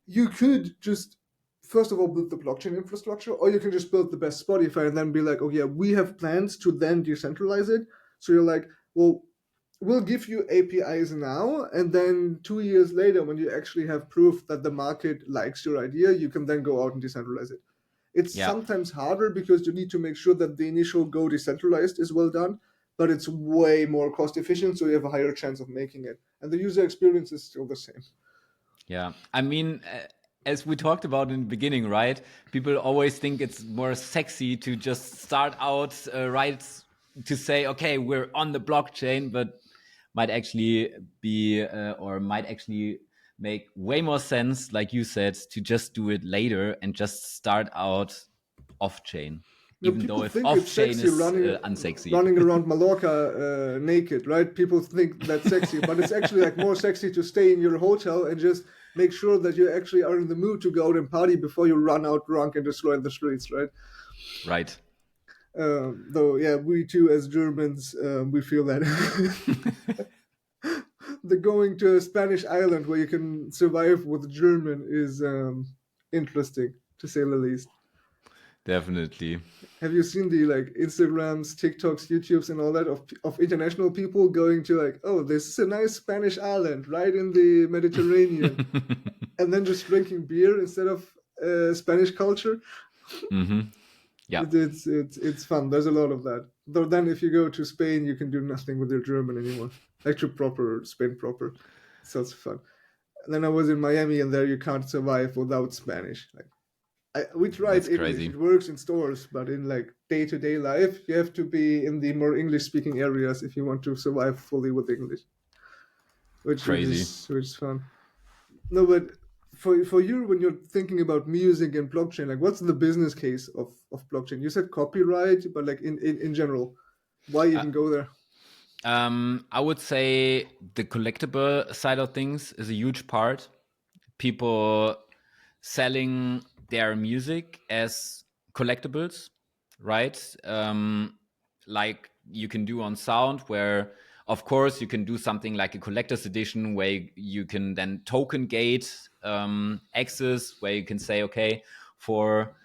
you could just first of all build the blockchain infrastructure, or you can just build the best Spotify and then be like, oh yeah, we have plans to then decentralize it. So you're like, well, we'll give you APIs now, and then 2 years later, when you actually have proof that the market likes your idea, you can then go out and decentralize it. It's sometimes harder because you need to make sure that the initial go decentralized is well done, but it's way more cost efficient, so you have a higher chance of making it. And the user experience is still the same.
Yeah. I mean, as we talked about in the beginning, right? People always think it's more sexy to just start out right to say, okay, we're on the blockchain, but might actually be or might actually make way more sense, like you said, to just do it later and just start out off chain.
You know,
Even though
people
if
think
off
it's
chain
sexy
is
running
unsexy.
running around Mallorca naked, right? People think that's sexy, but it's actually like more sexy to stay in your hotel and just make sure that you actually are in the mood to go out and party before you run out drunk and destroy the streets, right?
Right.
Though, yeah, we too as Germans, we feel that the going to a Spanish island where you can survive with German is interesting, to say the least.
Definitely.
Have you seen the like Instagrams, TikToks, YouTubes, and all that of international people going to like, oh, this is a nice Spanish island right in the Mediterranean, and then just drinking beer instead of Spanish culture?
Yeah.
It's fun. There's a lot of that. Though then, if you go to Spain, you can do nothing with your German anymore. Actually, proper Spain proper. So it's fun. And then I was in Miami, and there you can't survive without Spanish. Like we tried
That's
English.
crazy.
It works in stores, but in like day-to-day life, you have to be in the more English-speaking areas if you want to survive fully with English, which
Crazy.
is fun. No, but for you, when you're thinking about music and blockchain, like what's the business case of blockchain? You said copyright, but like in general, why even go there?
I would say the collectible side of things is a huge part. People selling their music as collectibles, right? Like you can do on sound, where of course you can do something like a collector's edition where you can then token gate access, where you can say, okay, for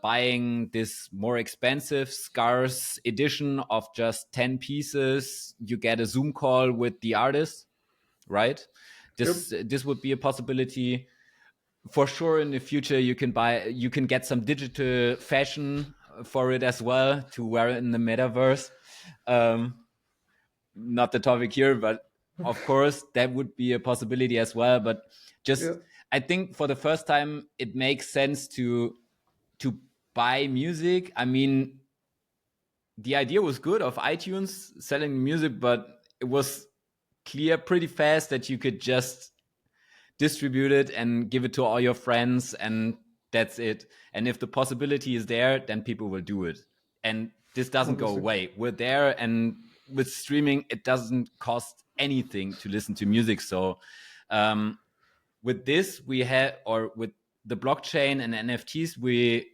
buying this more expensive scarce edition of just 10 pieces, you get a Zoom call with the artist, right?
Yep.
This would be a possibility. For sure, in the future, you can get some digital fashion for it as well to wear it in the metaverse. Not the topic here, but of course that would be a possibility as well. But just,
Yeah.
I think for the first time, it makes sense to buy music. I mean, the idea was good of iTunes selling music, but it was clear pretty fast that you could just distribute it and give it to all your friends, and that's it. And if the possibility is there, then people will do it. And this doesn't go
Obviously.
away. We're there, and with streaming, it doesn't cost anything to listen to music. So with this, we have, or with the blockchain and NFTs, we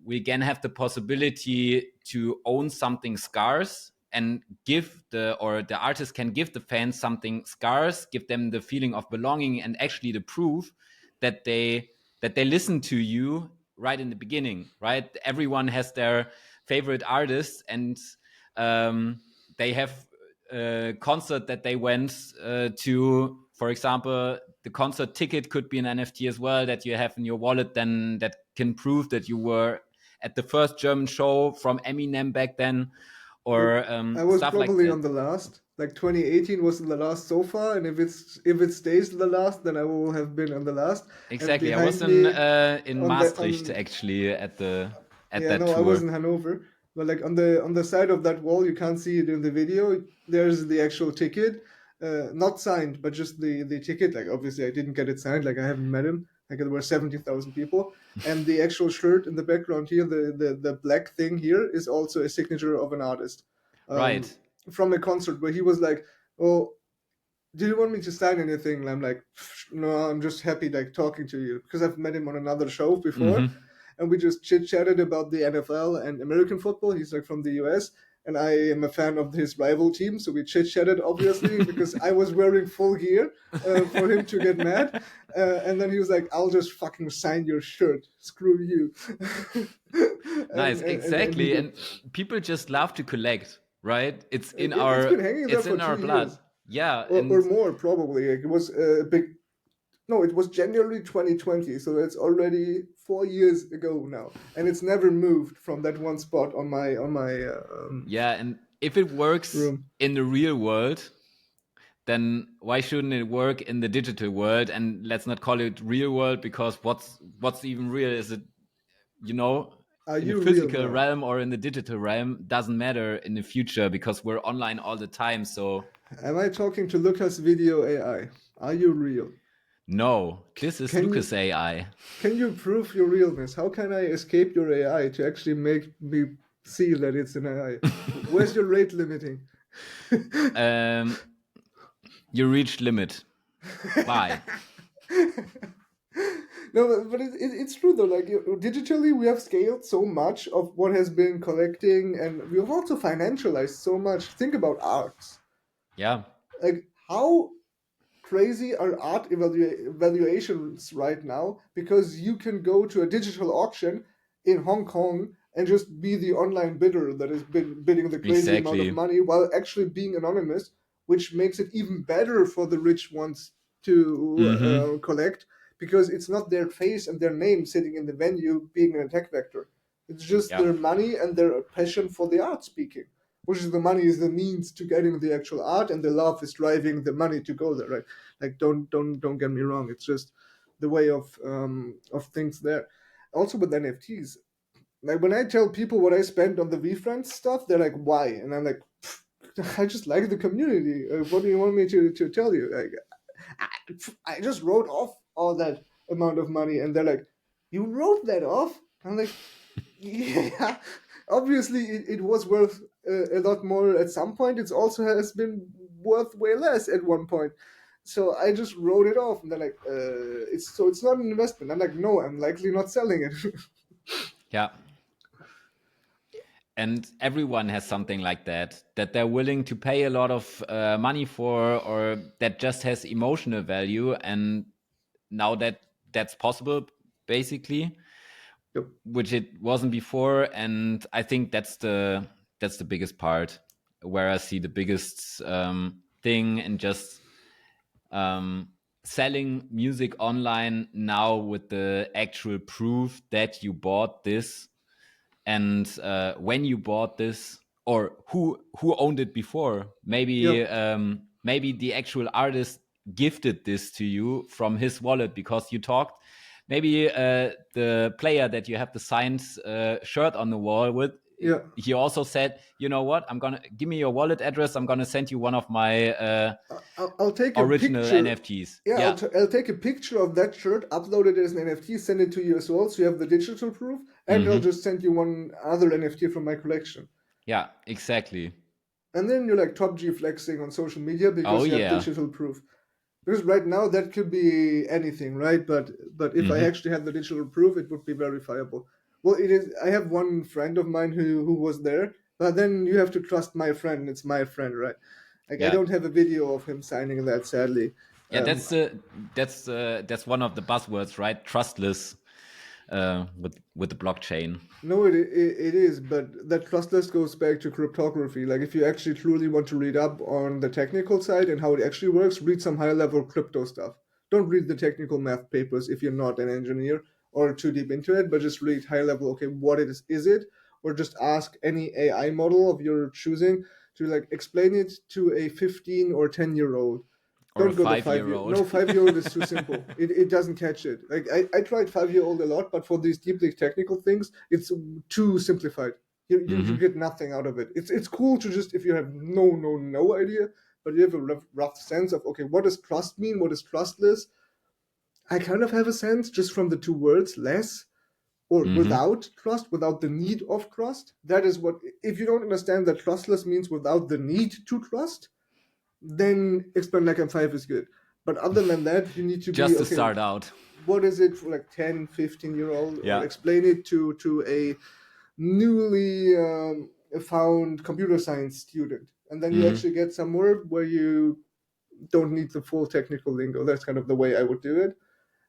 again have the possibility to own something scarce and give the artist can give the fans something scarce, give them the feeling of belonging and actually the proof that they listen to you right in the beginning, right? Everyone has their favorite artists, and they have a concert that they went to. For example, the concert ticket could be an NFT as well that you have in your wallet, then that can prove that you were at the first German show from Eminem back then,
Like,
or
I was
stuff like
probably
that.
on the last. Like 2018 was the last so far, and if it stays the last, then I will have been on the last. And
Exactly. I was
behind me,
in
on the
Maastricht actually at
yeah,
that
no, I was
tour.
in Hanover, but like on the side of that wall, you can't see it in the video. There's the actual ticket, not signed, but just the ticket. Like obviously, I didn't get it signed. Like I haven't met him. Like there were 70,000 people, and the actual shirt in the background here, the black thing here, is also a signature of an artist, um,
Right.
from a concert where he was like, "Oh, do you want me to sign anything?" And I'm like, "No, I'm just happy like talking to you because I've met him on another show before,
Hmm.
and we just chit chatted about the NFL and American football. He's like from the US, and I am a fan of his rival team, so we chit chatted obviously because I was wearing full gear for him to get mad, and then he was like, "I'll just fucking sign your shirt. Screw you,"
Nice.
and he
Exactly.
did.
And people just love to collect, right?
It's been hanging there
It's
for
in our
2 years
blood. Yeah.
or
And
more probably. Like, it was a big. No, it was January 2020, so it's already 4 years ago now, and it's never moved from that one spot on my
yeah, and if it works
room.
in the real world, then why shouldn't it work in the digital world? And let's not call it real world, because what's even real? Is it, you know,
Are
in the
you real
physical
now?
realm or in the digital realm? Doesn't matter in the future because we're online all the time. So
Am I talking to Lucas Video AI? Are you real?
no, this is
Can
Lucas
you
AI.
can you prove your realness? How can I escape your AI to actually make me see that it's an AI? Where's your rate limiting?
um, you reached limit. Bye.
No, but it's true though. Like digitally, we have scaled so much of what has been collecting, and we've also financialized so much. Think about arts.
Yeah.
Like how crazy are art evaluations right now, because you can go to a digital auction in Hong Kong and just be the online bidder that has been bidding the crazy amount of
Exactly.
money while actually being anonymous, which makes it even better for the rich ones to
Mm-hmm.
collect, because it's not their face and their name sitting in the venue being an attack vector. It's just
Yeah.
their money and their passion for the art speaking, which is the money is the means to getting the actual art, and the love is driving the money to go there, right? Like don't get me wrong. It's just the way of things there. Also with NFTs, like when I tell people what I spent on the VFriends stuff, they're like, "Why?" And I'm like, "I just like the community. What do you want me to tell you?" Like, I just wrote off all that amount of money, and they're like, "You wrote that off?" I'm like, "Yeah." Obviously, it was worth a lot more at some point. It also has been worth way less at one point. So I just wrote it off, and they're like, it's not an investment." I'm like, "No, I'm likely not selling it."
Yeah. And everyone has something like that they're willing to pay a lot of money for, or that just has emotional value. And now that's possible, basically,
Yep.
which it wasn't before. And I think that's the biggest part, where I see the biggest thing, and just selling music online now with the actual proof that you bought this, and when you bought this, or who owned it before. Maybe
Yep.
maybe the actual artist gifted this to you from his wallet because you talked. Maybe the player that you have the signed shirt on the wall with,
Yeah.
he also said, you know what, I'm gonna give me your wallet address, I'm gonna send you one of my
I'll take a
original
picture.
NFTs.
Yeah,
Yeah.
I'll take a picture of that shirt, upload it as an NFT, send it to you as well, so you have the digital proof, and I'll
Hmm.
just send you one other NFT from my collection.
Yeah, exactly.
And then you're like top G flexing on social media
Oh
because you have
yeah.
digital proof. Because right now that could be anything, right? But if I
Hmm.
actually had the digital proof, it would be verifiable. Well, it is. I have one friend of mine who was there, but then you have to trust my friend. It's my friend, right? Like I
Yeah.
don't have a video of him signing that, sadly.
Yeah, that's one of the buzzwords, right? Trustless with the blockchain.
No, it is, but that trustless goes back to cryptography. Like, if you actually truly want to read up on the technical side and how it actually works, read some high level crypto stuff. Don't read the technical math papers if you're not an engineer or too deep into it, but just read high level, okay, what is it? Or just ask any AI model of your choosing to like explain it to a 15 or 10-year old.
Or a
Don't go the
5
5
year
year.
old.
No, 5-year old is too simple. It doesn't catch it. Like I tried 5-year old a lot, but for these deeply technical things, it's too simplified. You
Hmm.
get nothing out of it. It's cool to just, if you have no idea, but you have a rough sense of, okay, what does trust mean? What is trustless? I kind of have a sense just from the two words, less or
Hmm.
without trust, without the need of trust. That is what, if you don't understand that trustless means without the need to trust, then explain like M5 is good. But other than that, you need to be,
Just to
okay,
start out.
what is it for like 10, 15-year old, or
Yeah.
explain it to a newly found computer science student. And then you
Hmm.
actually get somewhere where you don't need the full technical lingo. That's kind of the way I would do it.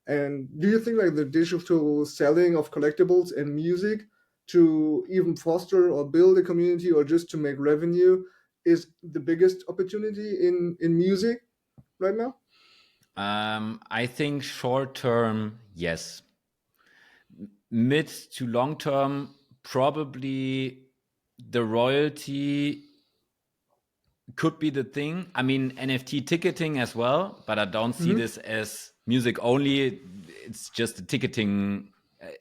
And do you think like the digital selling of collectibles and music to even foster or build a community or just to make revenue is the biggest opportunity in music right now?
I think short term, yes. Mid to long term, probably the royalty could be the thing. I mean, NFT ticketing as well, but I don't see
Mm-hmm.
this as music only. It's just the ticketing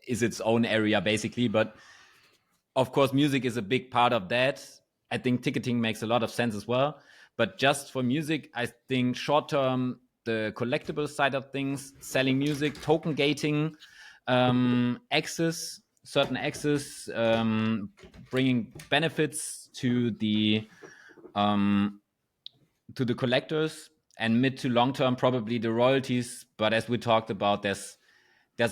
is its own area basically. But of course, music is a big part of that. I think ticketing makes a lot of sense as well. But just for music, I think short term, the collectible side of things, selling music, token gating, access, certain access, bringing benefits um, to the collectors, and mid to long term probably the royalties. But as we talked about, there's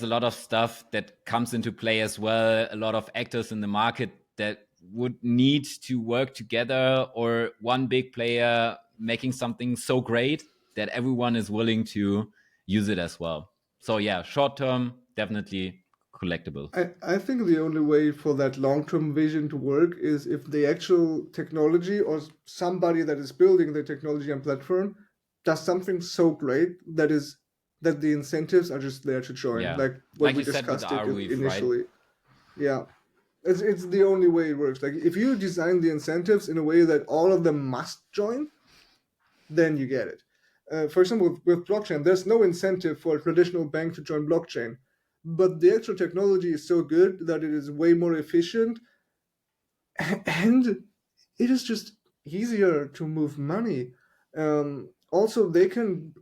a lot of stuff that comes into play as well, a lot of actors in the market that would need to work together, or one big player making something so great that everyone is willing to use it as well. So yeah, short term definitely collectibles.
I think the only way for that long-term vision to work is if the actual technology or somebody that is building the technology and platform does something so great that the incentives are just there to join,
Yeah,
like when
like
we
you said with
discussed it
Arweave, right?
initially. Yeah, it's the only way it works. Like, if you design the incentives in a way that all of them must join, then you get it. For example, with blockchain, there's no incentive for a traditional bank to join blockchain, but the actual technology is so good that it is way more efficient, and it is just easier to move money. Also, they can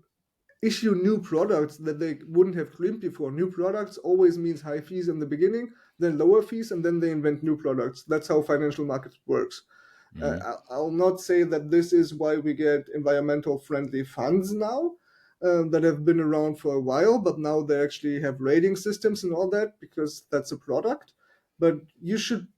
issue new products that they wouldn't have dreamed before. New products always means high fees in the beginning, then lower fees, and then they invent new products. That's how financial markets works.
Mm-hmm.
I'll not say that this is why we get environmental friendly funds now, that have been around for a while, but now they actually have rating systems and all that because that's a product. But you should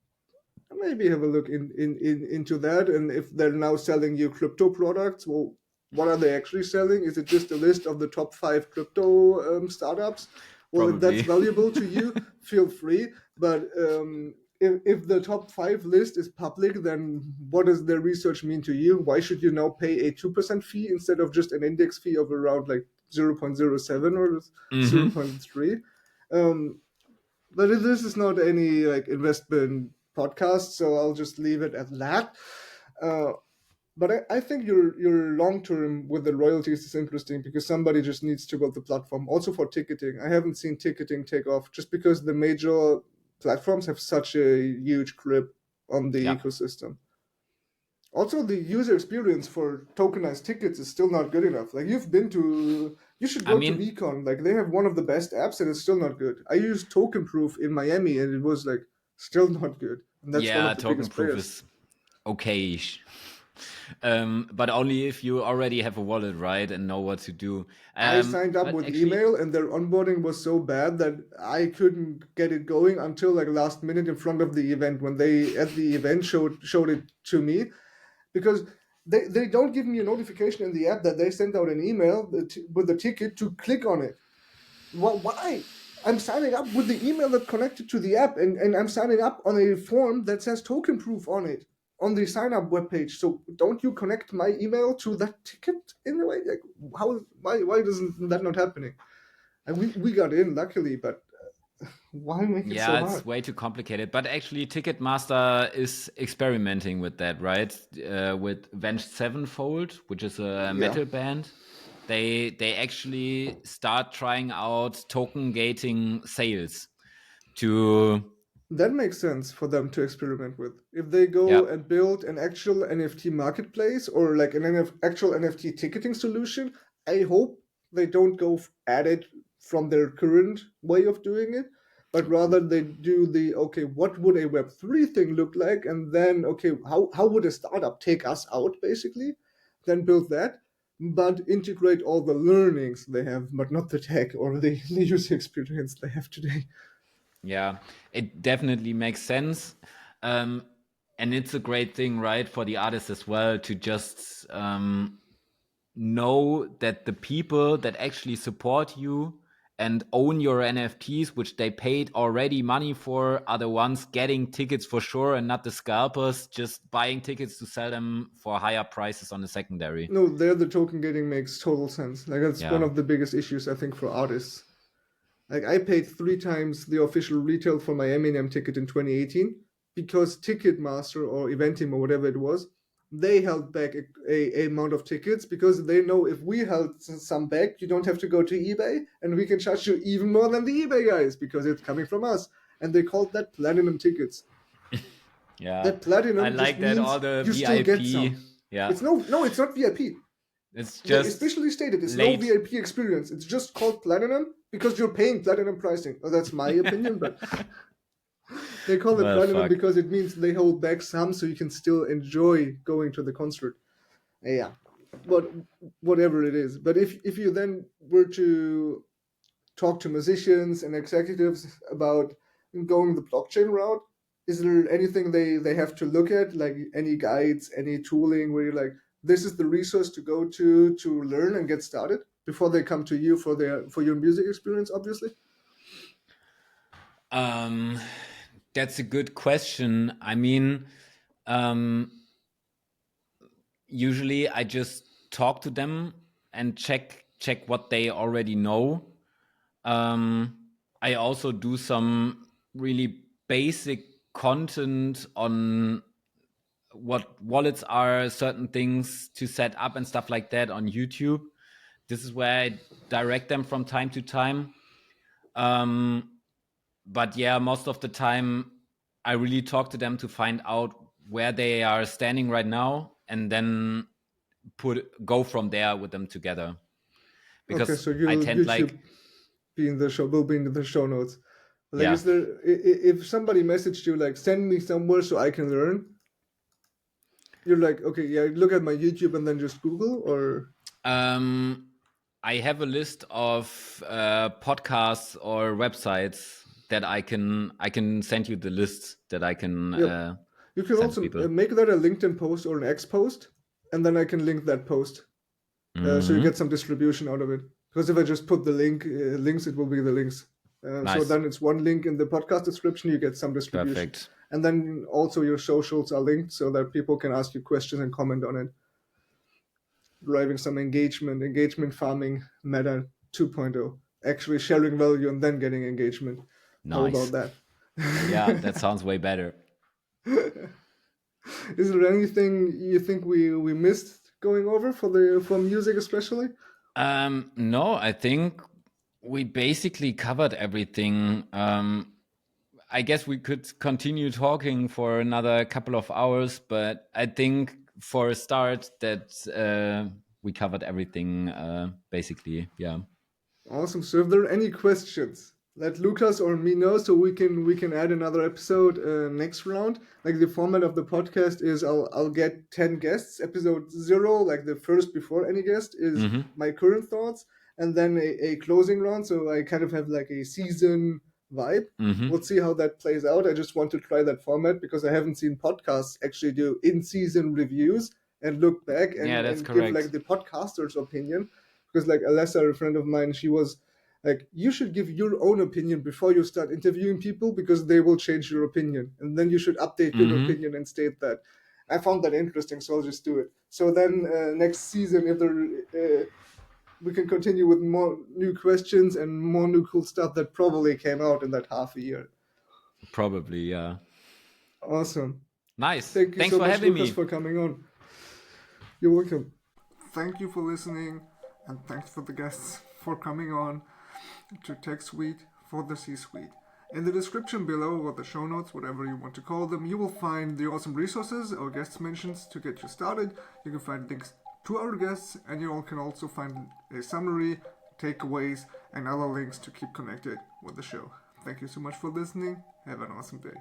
maybe have a look into that. And if they're now selling you crypto products, well, what are they actually selling? Is it just a list of the top 5 crypto startups? Well, if that's
Probably.
valuable to you, feel free. But if the top 5 list is public, then what does their research mean to you? Why should you now pay a 2% fee instead of just an index fee of around like 0.07 or
Mm-hmm.
0.3? Um, but this is not any like investment podcast, so I'll just leave it at that. Uh, but I think your long term with the royalties is interesting because somebody just needs to build the platform. Also for ticketing, I haven't seen ticketing take off just because the major platforms have such a huge grip on the
Yeah.
ecosystem. Also, the user experience for tokenized tickets is still not good enough. Like, you should
I
go to
mean,
VCon. Like, they have one of the best apps, and it's still not good. I used Token Proof in Miami, and it was like still not good. And that's one
yeah,
of the
token
biggest
proof
players.
is okay. But only if you already have a wallet, right, and know what to do.
I signed up
But
with
actually,
email, and their onboarding was so bad that I couldn't get it going until like last minute in front of the event when they at the event showed it to me because They don't give me a notification in the app that they sent out an email with a ticket to click on it. Why? I'm signing up with the email that connected to the app, and I'm signing up on a form that says token proof on it on the sign up webpage. So don't you connect my email to that ticket in a way? Like, why isn't that not happening? And we got in luckily, but why make it so
Yeah, it's
hard?
way too complicated. But actually, Ticketmaster is experimenting with that, right? With Avenged Sevenfold, which is a
Yeah.
metal band. They actually start trying out token gating sales to
That makes sense for them to experiment with. If they
yeah.
go and build an actual NFT marketplace or like an actual NFT ticketing solution, I hope they don't go at it from their current way of doing it, but rather they do the okay, what would a Web3 thing look like? And then, okay, how would a startup take us out basically? Then build that, but integrate all the learnings they have, but not the tech or the user experience they have today.
Yeah, it definitely makes sense. And it's a great thing, right, for the artists as well to just know that the people that actually support you and own your NFTs, which they paid already money for, are the ones getting tickets for sure and not the scalpers just buying tickets to sell them for higher prices on the secondary.
No, there the token gating makes total sense. Like that's one
Yeah.
of the biggest issues I think for artists. Like I paid 3 times the official retail for my Eminem ticket in 2018 because Ticketmaster or Eventim or whatever it was, they held back a amount of tickets because they know if we held some back, you don't have to go to eBay and we can charge you even more than the eBay guys because it's coming from us. And they called that platinum tickets.
Yeah.
That
I
platinum just
like that all
means
the
you still get
VIP.
some.
Yeah.
It's no, it's not VIP.
It's
They
just
especially stated it's no
late.
VIP experience. It's just called platinum because you're paying platinum pricing. Well, that's my opinion, but they call it
Well,
platinum
fuck.
because it means they hold back some so you can still enjoy going to the concert. Yeah, but whatever it is. But if you then were to talk to musicians and executives about going the blockchain route, is there anything they have to look at, like any guides, any tooling where you're like, this is the resource to go to learn and get started before they come to you for your music experience, obviously?
Um, that's a good question. I mean, um, usually I just talk to them and check what they already know. I also do some really basic content on what wallets are, certain things to set up and stuff like that on YouTube. This is where I direct them from time to time. But yeah, most of the time I really talk to them to find out where they are standing right now and then go from there with them together.
Okay,
Because
so
I
you'll
tend
YouTube
like,
be in the show, will be in the show notes. Like,
yeah.
is there if somebody messaged you like send me somewhere so I can learn? You're like, okay, yeah, look at my YouTube and then just Google, or
Um, I have a list of podcasts or websites that I can send you the list that I can
yep. You can
send to
also
people.
make that a LinkedIn post or an X post, and then I can link that post, so you get
Hmm.
some distribution out of it. Because if I just put the links, it will be the links. So
Nice,
then it's one link in the podcast description. You get some distribution,
perfect,
and then also your socials are linked so that people can ask you questions and comment on it, driving some engagement farming meta 2.0, actually sharing value and then getting engagement. How about
nice.
that?
Yeah, that sounds way better.
Is there anything you think we missed going over for music especially?
No, I think we basically covered everything. I guess we could continue talking for another couple of hours, but I think for a start that we covered everything basically. Yeah.
Awesome. So if there are any questions, let Lukas or me know so we can add another episode next round. Like the format of the podcast is I'll get 10 guests. Episode 0, like the first before any guest, is
Hmm.
my current thoughts, and then a closing round. So I kind of have like a season vibe. We'll
Hmm.
see how that plays out. I just want to try that format because I haven't seen podcasts actually do in season reviews and look back
Yeah, that's
and give
correct.
like the podcaster's opinion. Because like Alessa, a friend of mine, she was like, you should give your own opinion before you start interviewing people because they will change your opinion. And then you should update your
Mm-hmm.
opinion and state that. I found that interesting, so I'll just do it. So then next season, if we can continue with more new questions and more new cool stuff that probably came out in that half a year.
Probably, yeah.
Awesome.
Nice.
Thank you
Thanks
so
for
much,
having
Lukas,
me.
for coming on. You're welcome. Thank you for listening, and thanks for the guests for coming on to Techsuite for the C-Suite. In the description below, or the show notes, whatever you want to call them, you will find the awesome resources our guests mentioned to get you started. You can find links to our guests, and you all can also find a summary, takeaways, and other links to keep connected with the show. Thank you so much for listening. Have an awesome day.